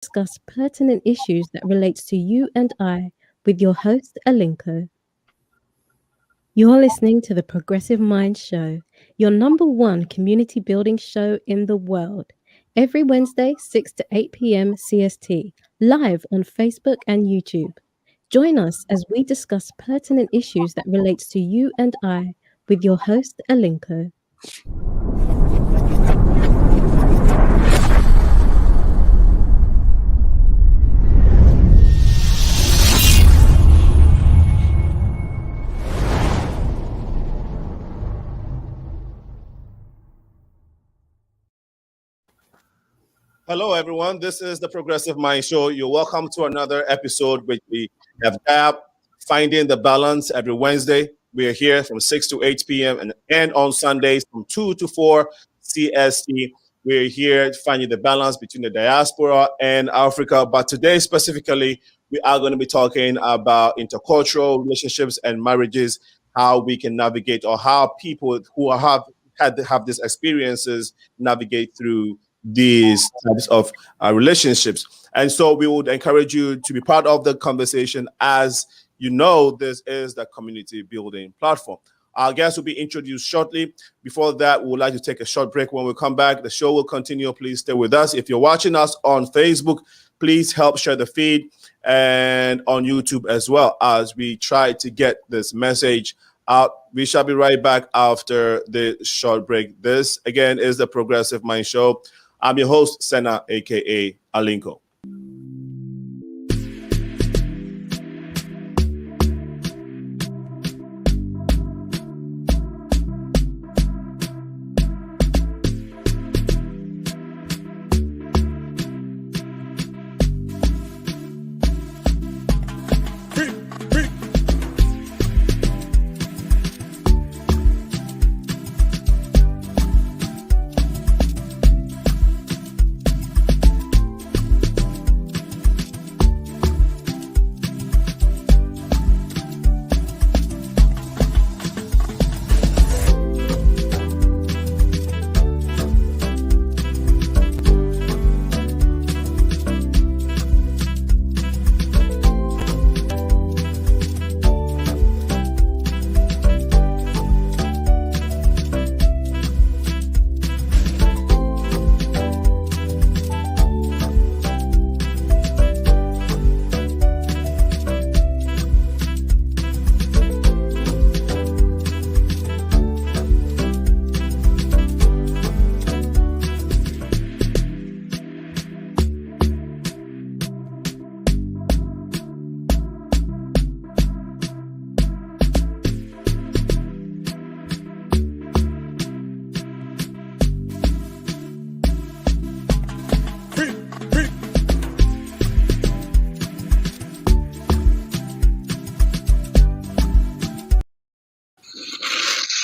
discuss pertinent issues that relates to you and I with your host, Alinko. You're listening to the Progressive Mind Show, your number one community building show in the world. Every Wednesday, 6 to 8 p.m. CST, live on Facebook and YouTube. Join us as we discuss pertinent issues that relates to you and I with your host, Alinko. Hello, everyone. This is the Progressive Mind Show. You're welcome to another episode which we have tabbed Finding the Balance every Wednesday. We are here from 6 to 8 p.m. and on Sundays from 2 to 4 CST. We're here finding the balance between the diaspora and Africa. But today, specifically, we are going to be talking about intercultural relationships and marriages, how we can navigate, or how people who have these experiences navigate through these types of relationships. And so we would encourage you to be part of the conversation. As you know, this is the community building platform. Our guests will be introduced shortly. Before that, we would like to take a short break. When we come back, the show will continue. Please stay with us. If you're watching us on Facebook, please help share the feed, and on YouTube as well, as we try to get this message out. We shall be right back after the short break. This, again, is the Progressive Mind Show. I'm your host, Senna, a.k.a. Alinko.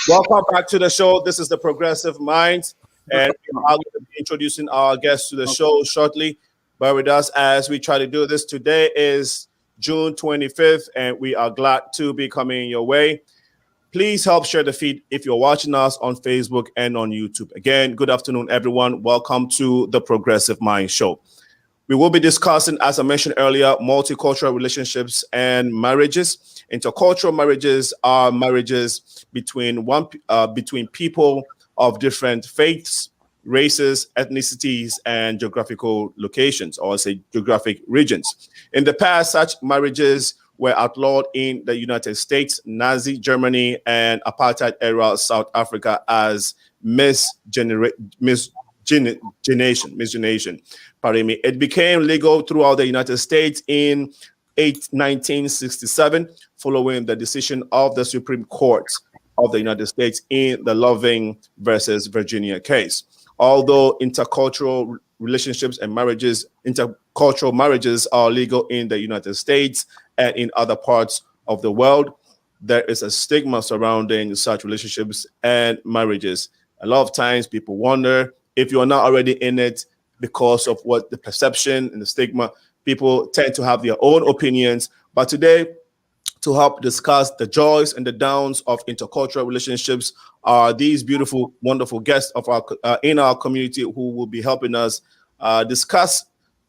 Welcome back to the show. This is the Progressive Mind, and we are going to be introducing our guests to the show shortly. Bear with us as we try to do this. Today is June 25th, and we are glad to be coming your way. Please help share the feed if you're watching us on Facebook and on YouTube. Again, good afternoon, everyone. Welcome to the Progressive Mind Show. We will be discussing, as I mentioned earlier, multicultural relationships and marriages. Intercultural marriages are marriages between people of different faiths, races, ethnicities, and geographical locations, or say geographic regions. In the past, such marriages were outlawed in the United States, Nazi Germany, and apartheid era South Africa as miscegenation. Pardon me. It became legal throughout the United States in 1967, following the decision of the Supreme Court of the United States in the Loving versus Virginia case. Although intercultural relationships and intercultural marriages are legal in the United States and in other parts of the world, there is a stigma surrounding such relationships and marriages. A lot of times people wonder if you're not already in it, because of what the perception and the stigma, people tend to have their own opinions. But today, to help discuss the joys and the downs of intercultural relationships are these beautiful, wonderful guests of our in our community who will be helping us discuss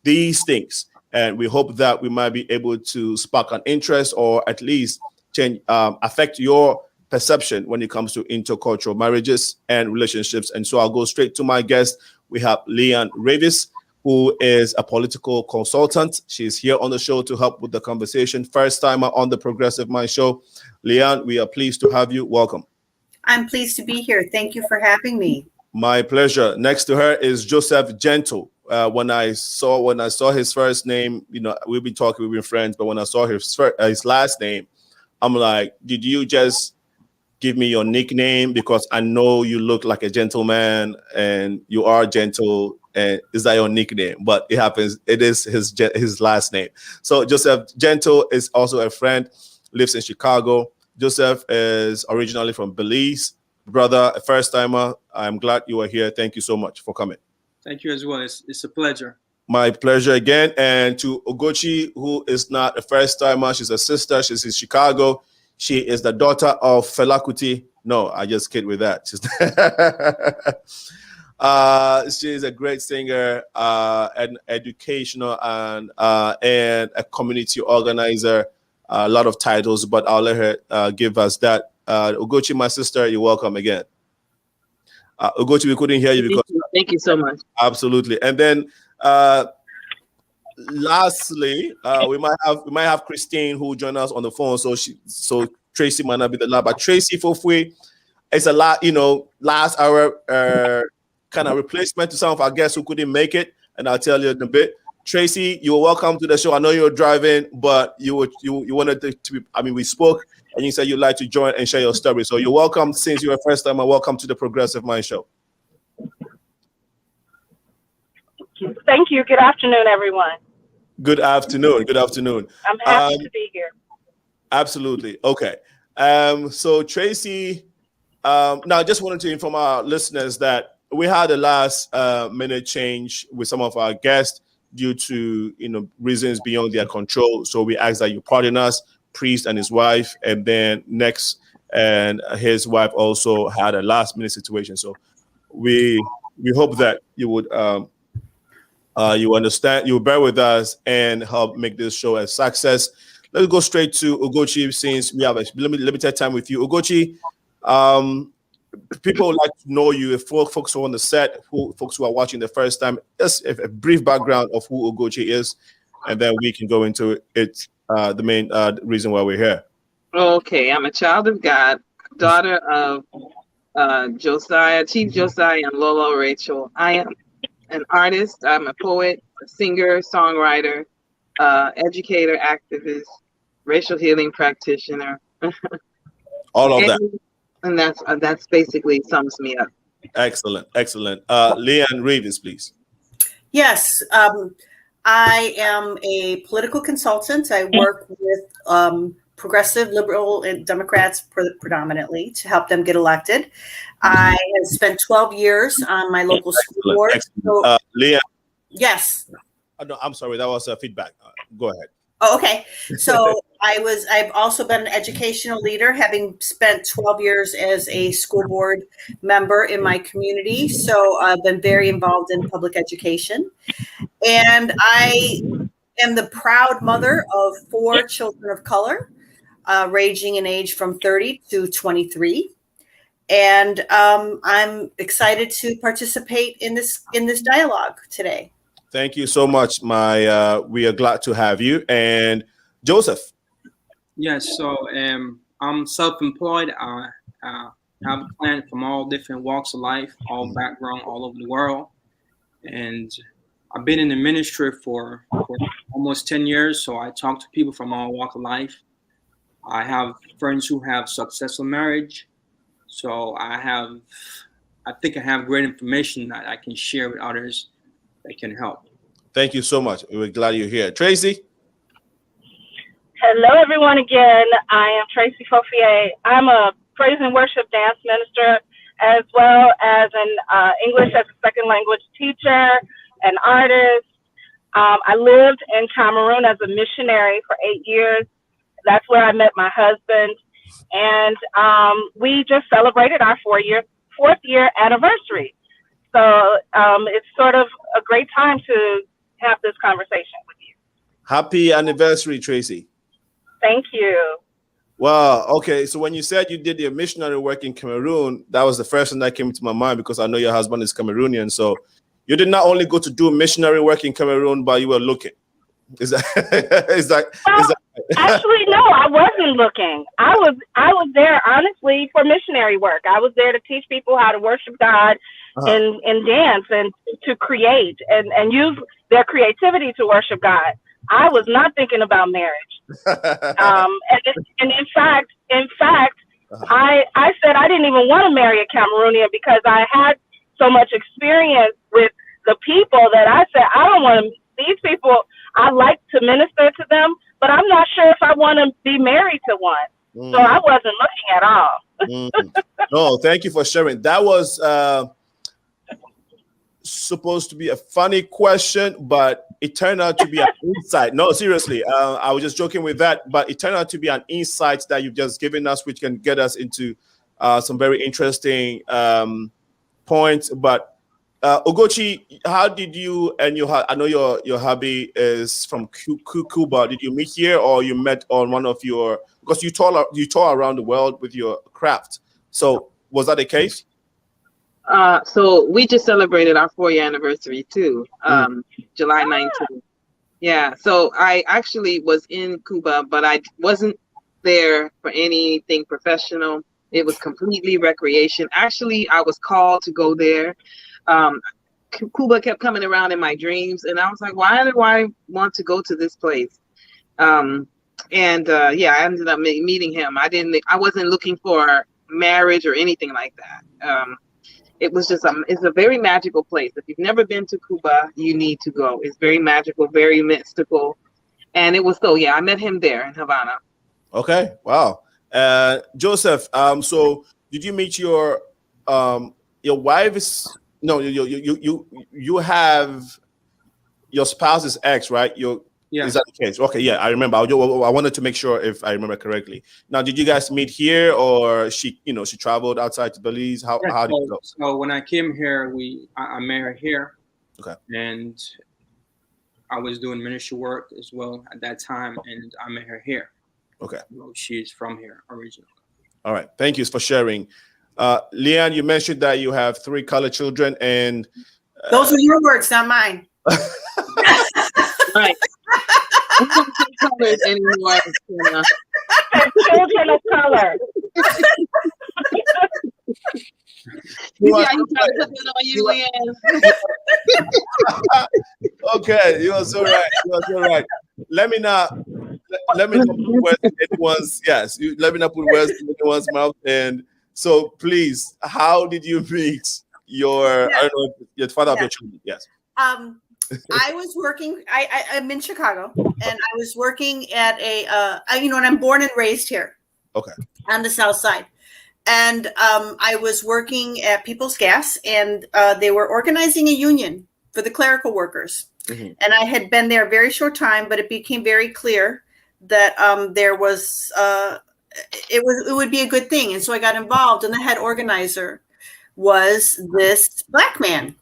these things. And we hope that we might be able to spark an interest or at least change, affect your perception when it comes to intercultural marriages and relationships. And so I'll go straight to my guest. We have Leanne Ravis, who is a political consultant. She's here on the show to help with the conversation. First timer on the Progressive Mind Show. Leanne, we are pleased to have you. Welcome. I'm pleased to be here. Thank you for having me. My pleasure. Next to her is Joseph Gentle. When I saw his first name, we've been talking, we've been friends, but when I saw his last name, I'm like, did you just give me your nickname? Because I know you look like a gentleman and you are gentle. And is that your nickname? But it happens. It is his last name. So Joseph Gentle is also a friend, lives in Chicago. Joseph is originally from Belize. Brother, a first timer. I'm glad you are here. Thank you so much for coming. Thank you as well. It's a pleasure. My pleasure again. And to Ugochi, who is not a first timer, she's a sister. She's in Chicago. She is the daughter of Fela Kuti. No, I just kid with that. She's a great singer, an educational and a community organizer. A lot of titles, but I'll let her give us that. Ugochi, my sister, you're welcome again. Ugochi, we couldn't hear you because. Thank you so much. Absolutely. And then lastly, we might have Christine who joined us on the phone. So Tracy might not be the last, but Tracy Forfeit is a lot, last hour kind of replacement to some of our guests who couldn't make it. And I'll tell you in a bit. Tracy, you were welcome to the show. I know you were driving, but you wanted to be, we spoke and you said you'd like to join and share your story. So you're welcome since you're a first timer. Welcome to the Progressive Mind Show. Thank you. Good afternoon, everyone. Good afternoon. Good afternoon. I'm happy to be here. Absolutely. Okay. So Tracy, now I just wanted to inform our listeners that we had a last minute change with some of our guests due to reasons beyond their control. So we asked that you pardon us, Priest and his wife, and then Next and his wife also had a last minute situation. So we hope that you would you understand, you bear with us and help make this show a success. Let's go straight to Ugochi since we have a limited time with you. Ugochi, people would like to know you. If folks who are on the set, folks who are watching the first time, just a brief background of who Ugochi is, and then we can go into it. The main reason why we're here. Okay, I'm a child of God, daughter of Josiah, Chief Josiah, and Lola Rachel. I am an artist. I'm a poet, a singer, songwriter, educator, activist, racial healing practitioner. All of that. And that's basically sums me up. Excellent. Leanne Ravis, please. Yes, I am a political consultant. I work with progressive, liberal, and Democrats predominantly to help them get elected. I have spent 12 years on my local school board. So, Leanne. Yes. No, I'm sorry. That was feedback. Go ahead. Oh, okay. So I've also been an educational leader, having spent 12 years as a school board member in my community. So I've been very involved in public education. And I am the proud mother of 4 children of color, ranging in age from 30 to 23. And I'm excited to participate in this dialogue today. Thank you so much. We are glad to have you. And Joseph. Yes, so I'm self-employed. I have a client from all different walks of life, all background, all over the world. And I've been in the ministry for almost 10 years, so I talk to people from all walks of life. I have friends who have successful marriage. So I think I have great information that I can share with others that can help. Thank you so much. We're glad you're here. Tracy? Hello, everyone, again. I am Tracy Forfeit. I'm a praise and worship dance minister, as well as an English as a second language teacher, an artist. I lived in Cameroon as a missionary for 8 years. That's where I met my husband. And we just celebrated our fourth year anniversary. So it's sort of a great time to have this conversation with you. Happy anniversary, Tracy. Thank you. Wow. Okay. So when you said you did your missionary work in Cameroon, that was the first thing that came to my mind because I know your husband is Cameroonian. So you did not only go to do missionary work in Cameroon, but you were looking. Is that Actually, no, I wasn't looking. I was there honestly for missionary work. I was there to teach people how to worship God and dance and to create and use their creativity to worship God. I was not thinking about marriage. And in fact, I said I didn't even want to marry a Cameroonian because I had so much experience with the people that I said I don't want to. These people, I like to minister to them, but I'm not sure if I want to be married to one. So I wasn't looking at all. No, thank you for sharing. That was supposed to be a funny question, but it turned out to be an insight. No, seriously, I was just joking with that, but it turned out to be an insight that you've just given us, which can get us into some very interesting points. But Ugochi, how did you and I know your hubby is from Cuba. Did you meet here, or you met on one of your? Because you tour around the world with your craft. So was that the case? So we just celebrated our 4-year anniversary too, July 19th. Yeah. So I actually was in Cuba, but I wasn't there for anything professional. It was completely recreation. Actually, I was called to go there. Cuba kept coming around in my dreams, and I was like, why do I want to go to this place? I ended up meeting him. I wasn't looking for marriage or anything like that. It was just it's a very magical place. If you've never been to Cuba, you need to go. It's very magical, very mystical, and it was I met him there in Havana. Okay, wow. Joseph, so did you meet your wife's? No, you have your spouse's ex, right? Is that the case? Okay, yeah, I remember. I wanted to make sure if I remember correctly. Now, did you guys meet here, or she traveled outside to Belize? How did it go? So when I came here, I met her here. Okay. And I was doing ministry work as well at that time, and I met her here. Okay. She's from here originally. All right. Thank you for sharing. Leanne, you mentioned that you have 3 colored children, and those are your words, not mine. Right. I don't say colors anymore. Children of color. You trying to put that on you, Leanne? Okay, you are so right. Let me not put words in anyone's let me not put words in anyone's mouth. And so please, how did you meet your your father of your children? Yes. I was working. I'm in Chicago, and I was working at and I'm born and raised here. Okay. On the South Side, and I was working at People's Gas, and they were organizing a union for the clerical workers. Mm-hmm. And I had been there a very short time, but it became very clear that there was it would be a good thing, and so I got involved. And the head organizer was this Black man.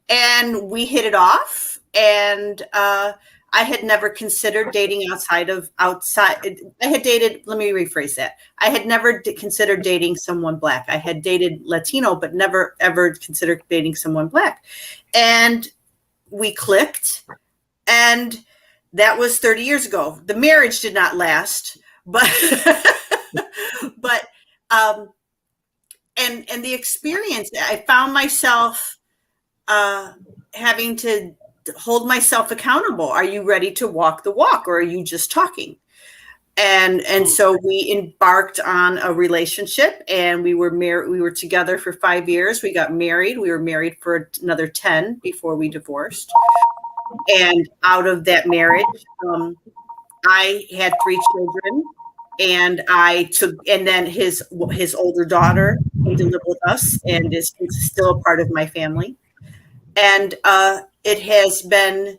And we hit it off, and I had never considered dating outside. I had dated, let me rephrase that. I had never considered dating someone Black. I had dated Latino, but never, ever considered dating someone Black. And we clicked, and that was 30 years ago. The marriage did not last, but, and the experience, I found myself having to hold myself accountable. Are you ready to walk the walk, or are you just talking? And so we embarked on a relationship, and we were married. We were together for 5 years. We got married. We were married for another 10 before we divorced. And out of that marriage, I had 3 children, and then his older daughter came to live with us, and is still a part of my family. And it has been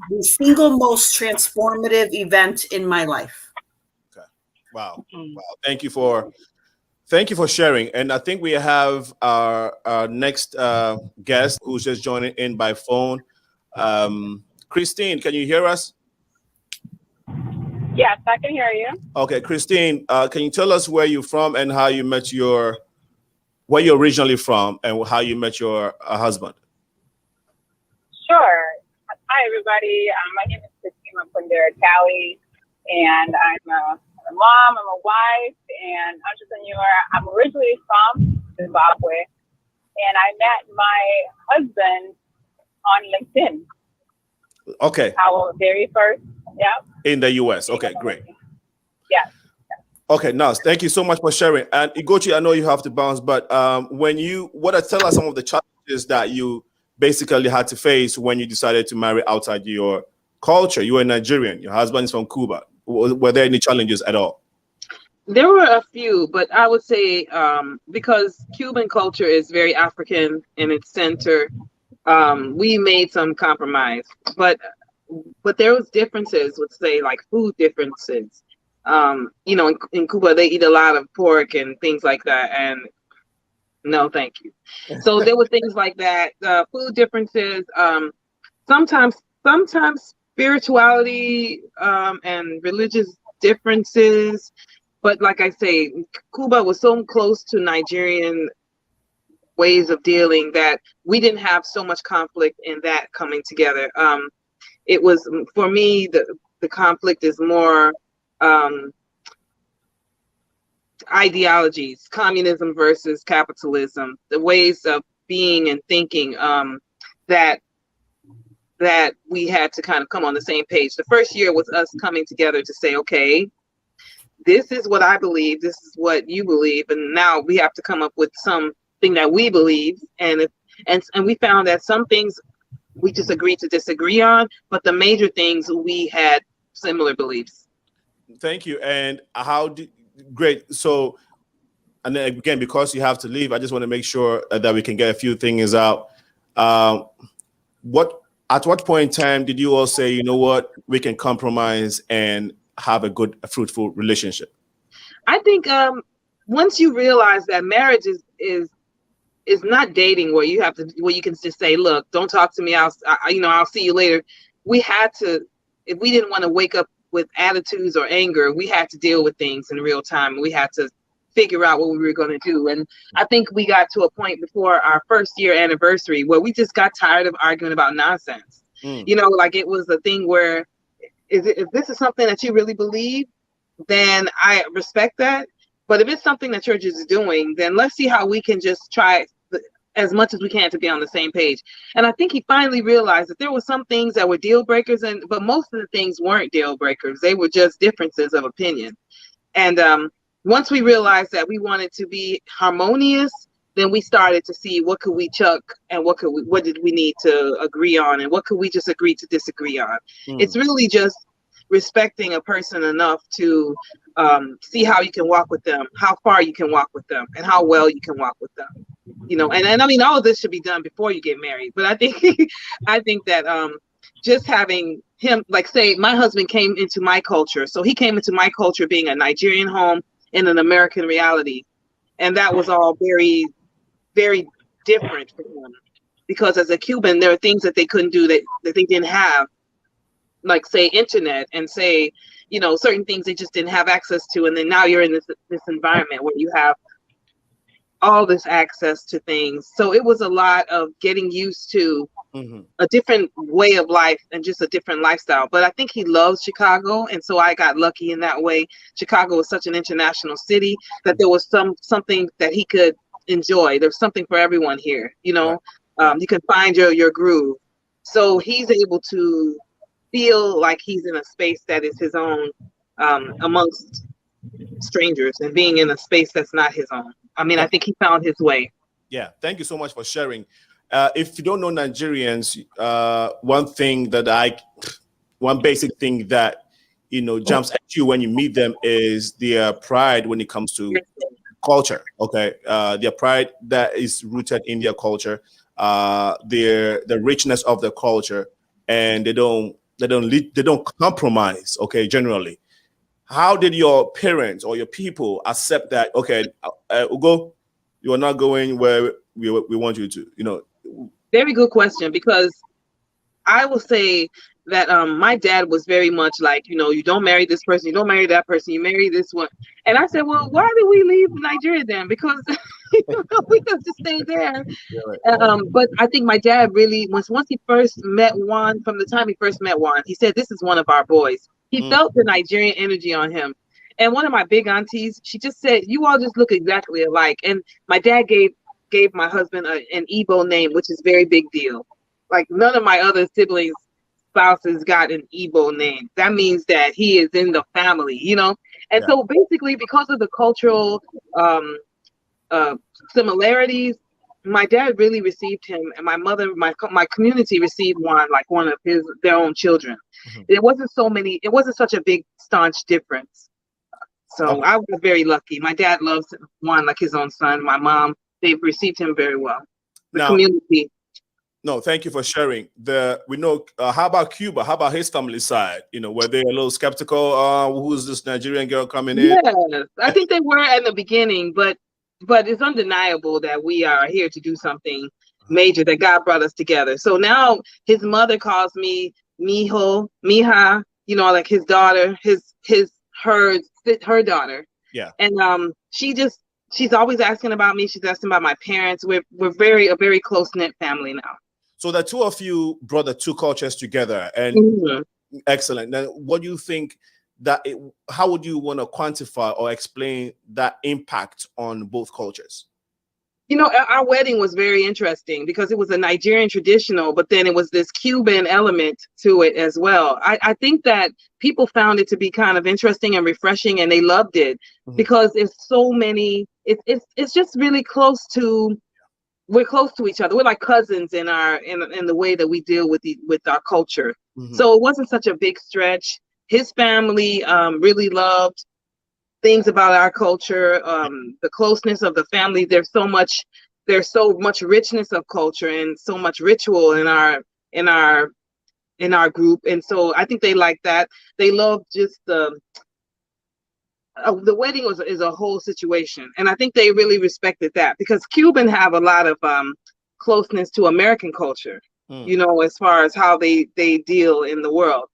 the single most transformative event in my life. Okay. Wow. Thank you for sharing. And I think we have our next guest who's just joining in by phone. Christine, can you hear us? Yes, I can hear you. Okay, Christine, can you tell us where you're from and how you met where you're originally from and how you met your husband? Sure. Hi, everybody. My name is Christina Pundera Cali, and I'm a mom, I'm a wife, and entrepreneur. I'm originally from Zimbabwe, and I met my husband on LinkedIn. Okay. Our very first, yeah. In the US. Okay, great. Yes. Okay, nice. Thank you so much for sharing. And Igochi, I know you have to bounce, but tell us some of the challenges that you basically had to face when you decided to marry outside your culture. You were Nigerian. Your husband is from Cuba. Were there any challenges at all? There were a few, but I would say because Cuban culture is very African in its center, we made some compromise. But there was differences with, say, like food differences. In Cuba they eat a lot of pork and things like that, and no, thank you. So there were things like that. Food differences. Sometimes spirituality and religious differences. But like I say, Cuba was so close to Nigerian ways of dealing that we didn't have so much conflict in that coming together. It was, for me, the conflict is more ideologies, communism versus capitalism, the ways of being and thinking that we had to kind of come on the same page. The first year was us coming together to say, okay, this is what I believe, this is what you believe, and now we have to come up with something that we believe, and we found that some things we just agreed to disagree on, but the major things we had similar beliefs. Thank you. And great. So, and then again, because you have to leave, I just want to make sure that we can get a few things out. At what point in time did you all say, you know what, we can compromise and have a fruitful relationship? I think once you realize that marriage is not dating where you can just say, look, don't talk to me, I'll see you later. We had to, if we didn't want to wake up with attitudes or anger, we had to deal with things in real time. We had to figure out what we were going to do. And I think we got to a point before our first year anniversary where we just got tired of arguing about nonsense. Like it was a thing where if this is something that you really believe, then I respect that. But if it's something that you're just doing, then let's see how we can just try as much as we can to be on the same page. And I think he finally realized that there were some things that were deal breakers, but most of the things weren't deal breakers. They were just differences of opinion. And once we realized that we wanted to be harmonious, then we started to see what could we chuck and what did we need to agree on and what could we just agree to disagree on. It's really just respecting a person enough to see how you can walk with them, how far you can walk with them, and how well you can walk with them. And I mean, all of this should be done before you get married. But I think that just having him, like, say, my husband came into my culture, so he came into my culture being a Nigerian home in an American reality, and that was all very, very different for him. Because as a Cuban, there are things that they couldn't do that they didn't have, like, say, internet, and say, certain things they just didn't have access to. And then now you're in this environment where you have all this access to things. So it was a lot of getting used to a different way of life and just a different lifestyle. But I think he loves Chicago, and so I got lucky in that way. Chicago is such an international city that there was something that he could enjoy. There's something for everyone here. You can find your groove. So he's able to feel like he's in a space that is his own amongst strangers, and being in a space that's not his own. I mean, I think he found his way. Yeah, thank you so much for sharing. If you don't know Nigerians, one basic thing that jumps at you when you meet them is their pride when it comes to culture. Okay, their pride that is rooted in their culture, the richness of their culture, and they don't compromise. Okay, generally. How did your parents or your people accept that? Okay, Ugo, you are not going where we want you to. Very good question, because I will say that my dad was very much like, you don't marry this person, you don't marry that person, you marry this one. And I said, well, why did we leave Nigeria then? Because we could just stay there. But I think my dad really, once he first met Juan, from the time he first met Juan, he said, this is one of our boys. He felt the Nigerian energy on him. And one of my big aunties, she just said, you all just look exactly alike. And my dad gave my husband an Igbo name, which is very big deal. Like none of my other siblings' spouses got an Igbo name. That means that he is in the family, And so basically, because of the cultural similarities, my dad really received him, and my mother, my community received Juan like one of their own children. It wasn't such a big staunch difference. So I was very lucky. My dad loves Juan like his own son. My mom, they've received him very well. The community. No, thank you for sharing. We know. How about Cuba? How about his family side? Were they a little skeptical? Who's this Nigerian girl coming in? Yes, I think they were in the beginning, but it's undeniable that we are here to do something major. That God brought us together. So now his mother calls me Mijo, Mija. Like his daughter, her daughter. Yeah. And she's always asking about me. She's asking about my parents. We're a very close knit family now. So the two of you brought the two cultures together, and excellent. Now, what do you think how would you want to quantify or explain that impact on both cultures? Our wedding was very interesting because it was a Nigerian traditional, but then it was this Cuban element to it as well. I think that people found it to be kind of interesting and refreshing, and they loved it because it's so many. It's just really close to. We're close to each other. We're like cousins in the way that we deal with our culture. So it wasn't such a big stretch. His family really loved things about our culture, the closeness of the family. There's so much richness of culture and so much ritual in our group. And so I think they like that. They love just the wedding is a whole situation. And I think they really respected that because Cuban have a lot of closeness to American culture, as far as how they deal in the world.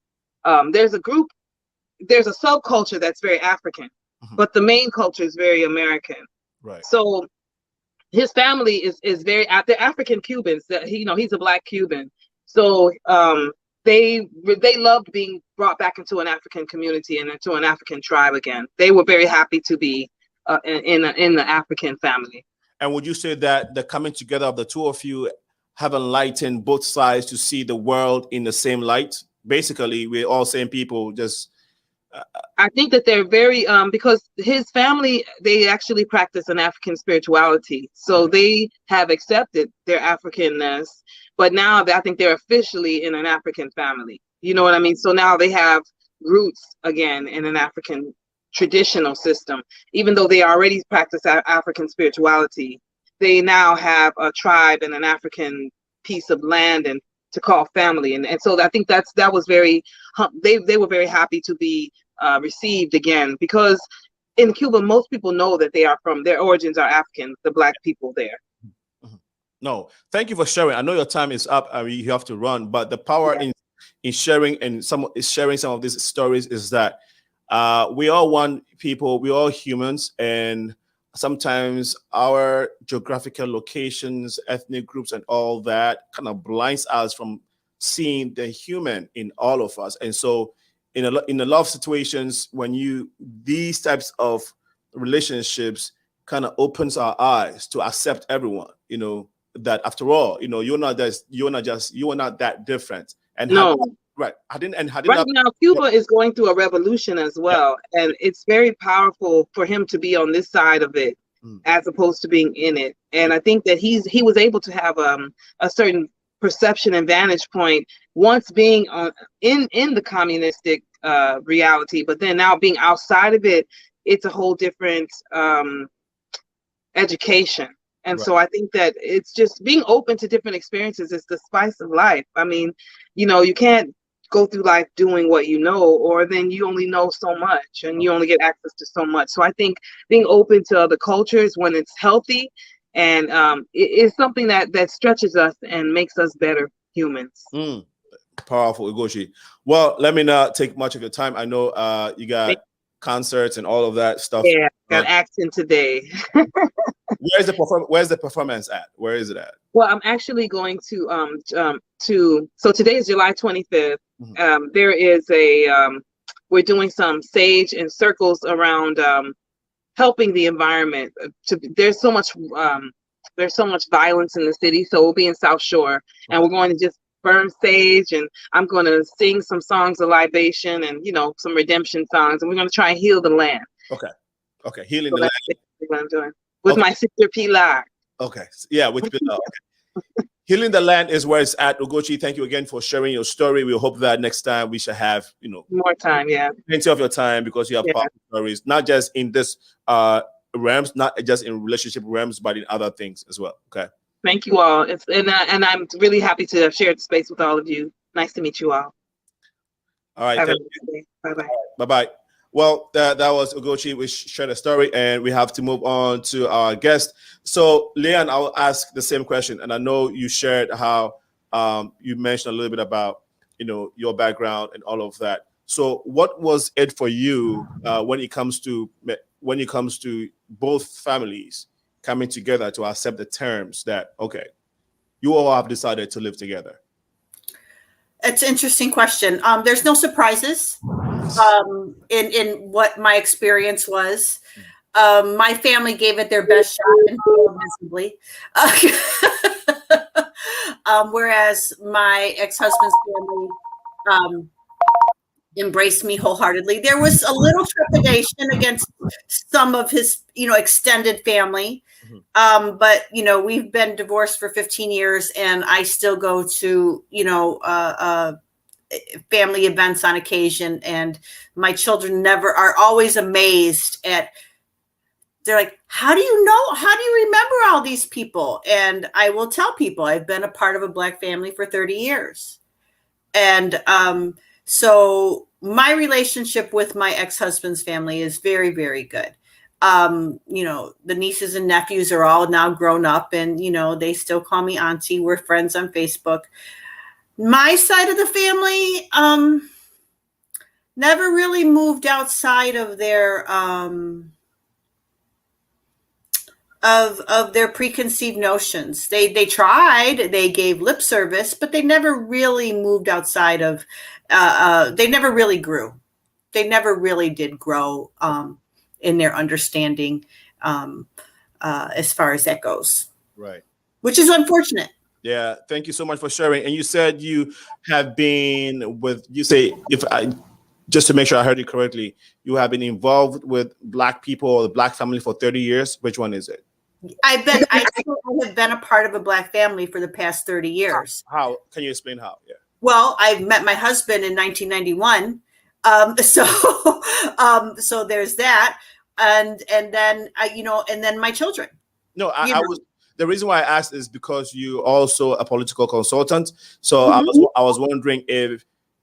There's a subculture that's very African, but the main culture is very American. Right. So his family is very, they're African Cubans. He's a Black Cuban. So they loved being brought back into an African community and into an African tribe again. They were very happy to be in the African family. And would you say that the coming together of the two of you have enlightened both sides to see the world in the same light? Basically, we're all same people, just I think that they're very because his family, they actually practice an African spirituality, so they have accepted their Africanness, but now I think they're officially in an African family. You know what I mean? So now they have roots again in an African traditional system. Even though they already practice African spirituality, they now have a tribe and an African piece of land and to call family. And so I think that was very, they were very happy to be received again, because in Cuba, most people know that their origins are African, the Black people there. No, thank you for sharing. I know your time is up and you have to run, but the power in sharing some of these stories is that we all one people, we all humans, and sometimes our geographical locations, ethnic groups, and all that kind of blinds us from seeing the human in all of us. And so in a lot of situations, when these types of relationships kind of opens our eyes to accept everyone, that after all, you're not that different. And no. Right now, Cuba is going through a revolution as well, and it's very powerful for him to be on this side of it as opposed to being in it. And I think that he was able to have a certain perception and vantage point once being in the communistic reality, but then now being outside of it, it's a whole different education. And so I think that it's just being open to different experiences is the spice of life. I mean, you can't go through life doing what you know, or then you only know so much and you only get access to so much. So I think being open to other cultures when it's healthy and it is something that stretches us and makes us better humans. Powerful, Ugochi. Well, let me not take much of your time. I know you got concerts and all of that stuff. Yeah, got action today. Where's the performance at? Where is it at? Well, I'm actually going to so today is July 25th. There is we're doing some sage and circles around helping the environment. There's so much violence in the city, so we'll be in South Shore, and we're going to just burn sage, and I'm going to sing some songs of libation and some redemption songs, and we're going to try and heal the land. Okay, healing the land. That's what I'm doing with my sister Pilar. Okay, yeah, with Pilar. Okay. Healing the land is where it's at. Ugochi, thank you again for sharing your story. We hope that next time we shall have more time. Yeah, plenty of your time, because you have powerful stories, not just in this realms, not just in relationship realms, but in other things as well. Okay. Thank you all. And I'm really happy to have shared space with all of you. Nice to meet you all. All right. Have a good day. Bye-bye. Bye-bye. Well, that was Ugochi. We shared a story, and we have to move on to our guest. So, Leon, I'll ask the same question. And I know you shared how you mentioned a little bit about, your background and all of that. So what was it for you when it comes to both families coming together to accept the terms that, okay, you all have decided to live together? It's an interesting question. There's no surprises in what my experience was. My family gave it their best shot and failed miserably. Whereas my ex-husband's family embraced me wholeheartedly. There was a little trepidation against some of his, extended family. But, we've been divorced for 15 years, and I still go to, family events on occasion. And my children are always amazed they're like, how do you remember all these people? And I will tell people I've been a part of a Black family for 30 years. And so my relationship with my ex-husband's family is very, very good. The nieces and nephews are all now grown up, and, they still call me auntie. We're friends on Facebook. My side of the family never really moved outside of their of their preconceived notions. They tried, they gave lip service, but they never really moved outside of, they never really grew. They never really did grow in their understanding as far as that goes. Right. Which is unfortunate. Yeah. Thank you so much for sharing. And you said you have been just to make sure I heard you correctly, you have been involved with Black people or the Black family for 30 years. Which one is it? I have been a part of a Black family for the past 30 years. How? Can you explain how? Yeah. Well, I met my husband in 1991. So there's that. And then, and then my children. No, the reason why I asked is because you also a political consultant. So I was wondering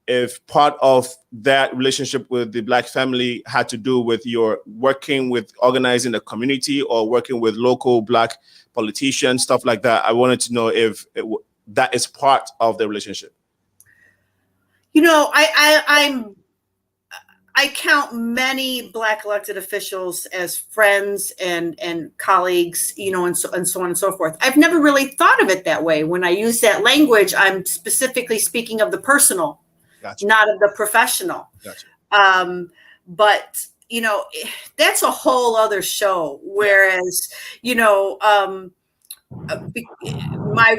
if part of that relationship with the Black family had to do with your working with organizing the community or working with local Black politicians, stuff like that. I wanted to know if that is part of the relationship. I count many Black elected officials as friends and colleagues, and so on and so forth. I've never really thought of it that way. When I use that language, I'm specifically speaking of the personal. Gotcha. Not of the professional. Gotcha. But, that's a whole other show. Whereas, my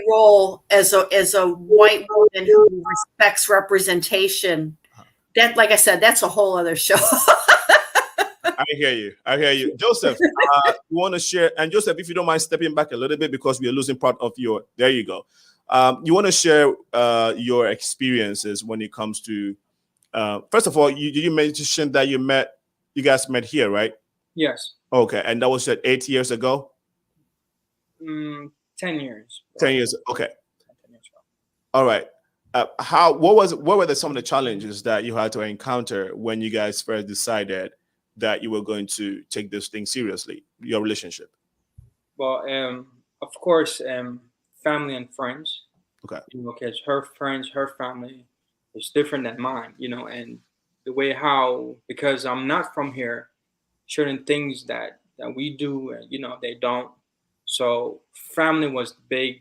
role as a white woman who respects representation, that, like I said, that's a whole other show. I hear you. Joseph, you want to share? And Joseph, if you don't mind stepping back a little bit, because we are losing part of there you go. You want to share your experiences when it comes to, first of all, you mentioned that you guys met here, right? Yes. Okay. And that was 8 years ago? 10 years. 10 years. Okay. 10 years ago. All right. What were some of the challenges that you had to encounter when you guys first decided that you were going to take this thing seriously, your relationship? Well, of course, family and friends. Okay. Because her friends, her family it's different than mine, and the way how, because I'm not from here, certain things that we do, they don't. So family was the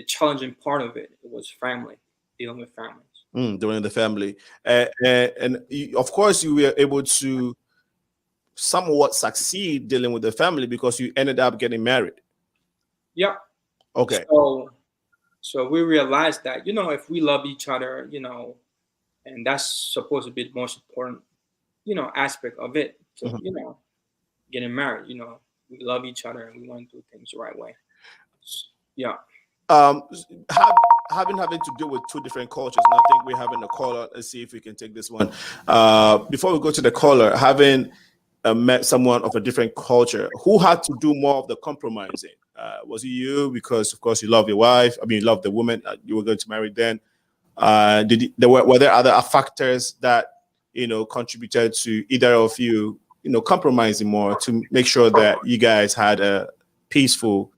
challenging part of it. It was family, dealing with families. During the family, of course, you were able to somewhat succeed dealing with the family because you ended up getting married. Yeah. Okay. So we realized that, if we love each other, and that's supposed to be the most important, aspect of it. So, getting married, we love each other and we want to do things the right way. Yeah. Having to deal with two different cultures. And I think we're having a caller. Let's see if we can take this one. Before we go to the caller, having met someone of a different culture, who had to do more of the compromising? Was it you? Because of course you love your wife. I mean, you love the woman you were going to marry then. Were there other factors that contributed to either of you, compromising more to make sure that you guys had a peaceful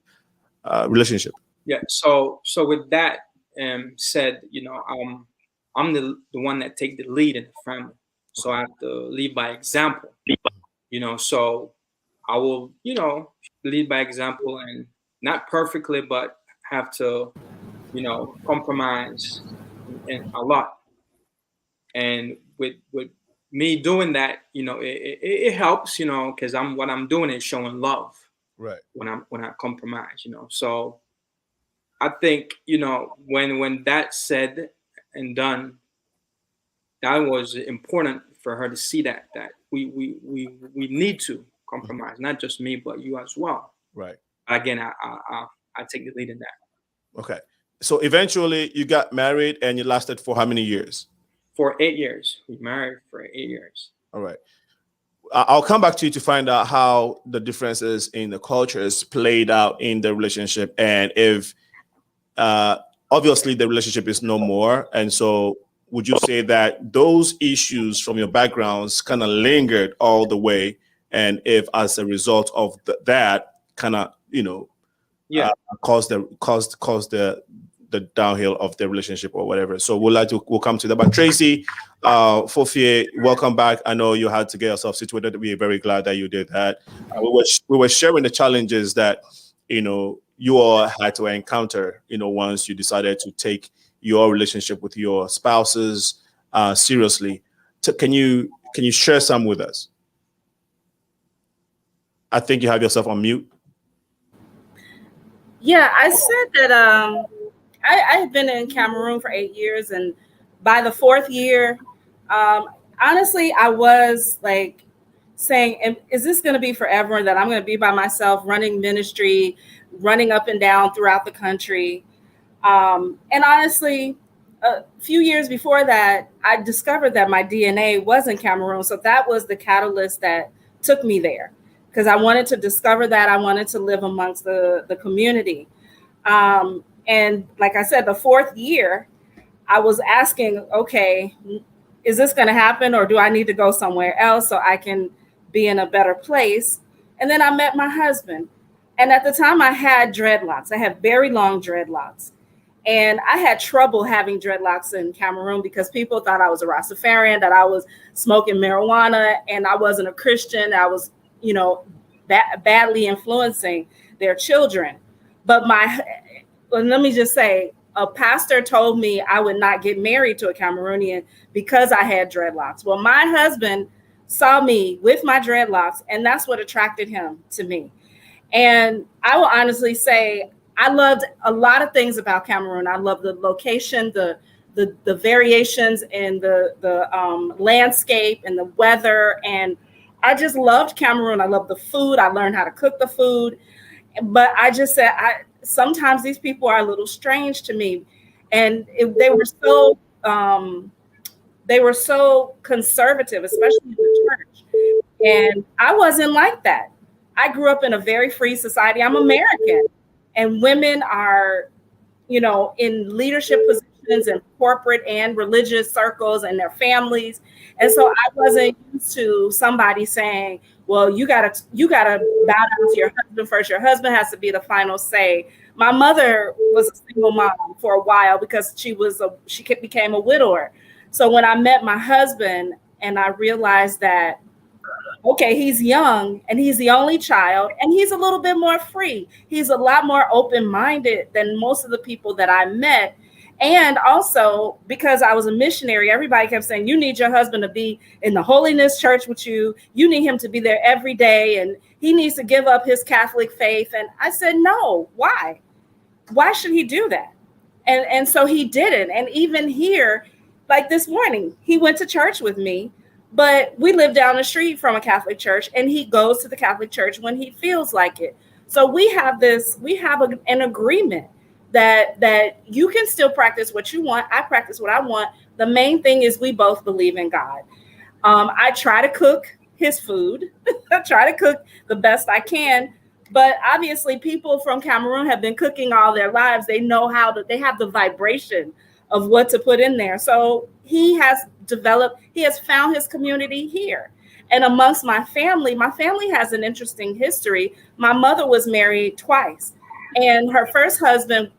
relationship? Yeah. So with that said, I'm the one that take the lead in the family. So I have to lead by example. So I will, lead by example, and not perfectly, but have to, compromise in a lot. And with me doing that, it helps, because what I'm doing is showing love. Right. When I compromise, So I think, when that's said and done, that was important for her to see that we need to compromise, not just me, but you as well. Right. Again, I take the lead in that. Okay. So eventually you got married and you lasted for how many years? For 8 years. We married for 8 years. All right. I'll come back to you to find out how the differences in the cultures played out in the relationship, and if obviously the relationship is no more. And so would you say that those issues from your backgrounds kind of lingered all the way? And if as a result of that kind of, caused the downhill of the relationship or whatever. So we'll come to that. But Tracy Forfeit, welcome back. I know you had to get yourself situated. We are very glad that you did that. We were sharing the challenges that you all had to encounter once you decided to take your relationship with your spouses seriously. Can you share some with us? I think you have yourself on mute. Yeah, I said that I had been in Cameroon for 8 years, and by the 4th year, honestly, I was like saying, is this going to be forever, that I'm going to be by myself running ministry, running up and down throughout the country? And honestly, a few years before that, I discovered that my DNA was in Cameroon. So that was the catalyst that took me there, because I wanted to discover that. I wanted to live amongst the community. And like I said, the 4th year, I was asking, okay, is this going to happen, or do I need to go somewhere else so I can be in a better place? And then I met my husband. And at the time I had dreadlocks. I had very long dreadlocks. And I had trouble having dreadlocks in Cameroon because people thought I was a Rastafarian, that I was smoking marijuana, and I wasn't a Christian. I was, badly influencing their children. But let me just say, a pastor told me I would not get married to a Cameroonian because I had dreadlocks. Well, my husband saw me with my dreadlocks, and that's what attracted him to me. And I will honestly say, I loved a lot of things about Cameroon. I love the location, the variations in the landscape and the weather. And I just loved Cameroon. I loved the food. I learned how to cook the food. But I just said, sometimes these people are a little strange to me. And they were so conservative, especially in the church. And I wasn't like that. I grew up in a very free society. I'm American. And women are, in leadership positions in corporate and religious circles and their families. And so I wasn't used to somebody saying, well, you gotta bow down to your husband first. Your husband has to be the final say My mother was a single mom for a while because she became a widower. So when I met my husband and I realized that, okay, he's young and he's the only child and he's a little bit more free. He's a lot more open-minded than most of the people that I met. And also because I was a missionary, everybody kept saying, you need your husband to be in the holiness church with you. You need him to be there every day. And he needs to give up his Catholic faith. And I said, no, why? Why should he do that? And so he didn't. And even here, like this morning, he went to church with me, but we live down the street from a Catholic church and he goes to the Catholic church when he feels like it. So we have an agreement that you can still practice what you want. I practice what I want. The main thing is we both believe in God. I try to cook his food. I try to cook the best I can. But obviously people from Cameroon have been cooking all their lives. They know they have the vibration of what to put in there. So he has found his community here. And amongst my family has an interesting history. My mother was married twice. And her first husband,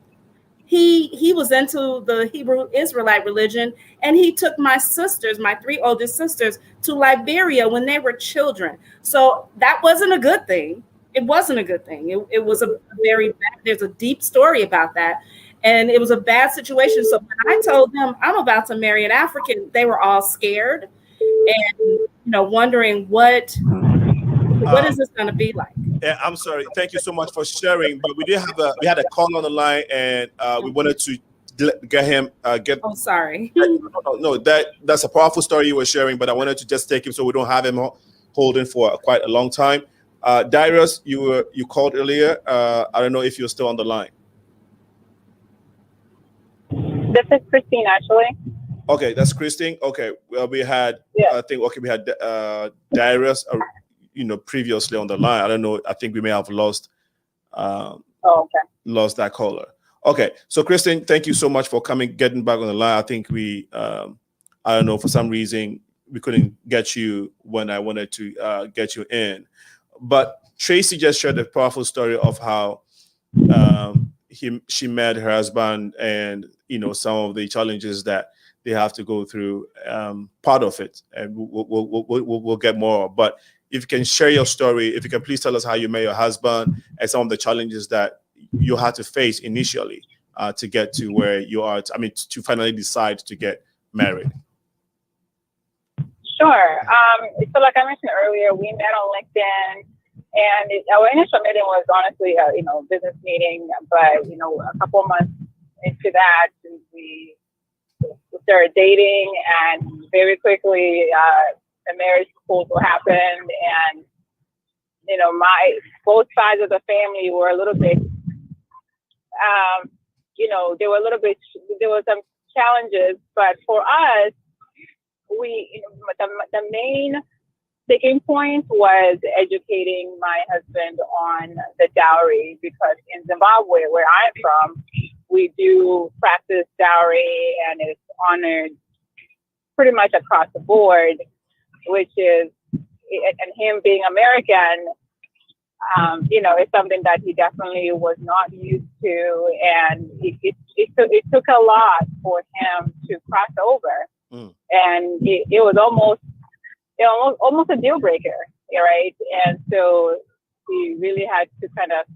he was into the Hebrew Israelite religion, and he took my 3 oldest sisters, to Liberia when they were children. So that wasn't a good thing. It wasn't a good thing. It was a very bad, there's a deep story about that. And it was a bad situation. So when I told them I'm about to marry an African, they were all scared and wondering what is this going to be like? Yeah, I'm sorry. Thank you so much for sharing. But we had a call on the line, and we wanted to get him. Oh, sorry. No, that's a powerful story you were sharing. But I wanted to just take him so we don't have him holding for quite a long time. Darius, you called earlier. I don't know if you're still on the line. This is Christine, actually. Okay, that's Christine. Okay, well, we had we had Darius, previously on the line. I don't know. I think we may have lost that caller. Okay, so Christine, thank you so much for getting back on the line. I think I don't know, for some reason we couldn't get you when I wanted to get you in. But Tracy just shared a powerful story of how she met her husband, and some of the challenges that they have to go through. Part of it, and we'll get more. But if you can share your story, if you can please tell us how you met your husband and some of the challenges that you had to face initially to get to where you are. To finally decide to get married. Sure. So like I mentioned earlier, we met on LinkedIn, and our initial meeting was honestly a business meeting. But a couple of months into that, we started dating, and very quickly a marriage proposal happened, and both sides of the family were a little bit, there were some challenges, but for us, the main sticking point was educating my husband on the dowry, because in Zimbabwe, where I'm from, we do practice dowry, and it's honored pretty much across the board, which is, and him being American, it's something that he definitely was not used to, and it took a lot for him to cross over, and it was almost a deal breaker, right? And so he really had to kind of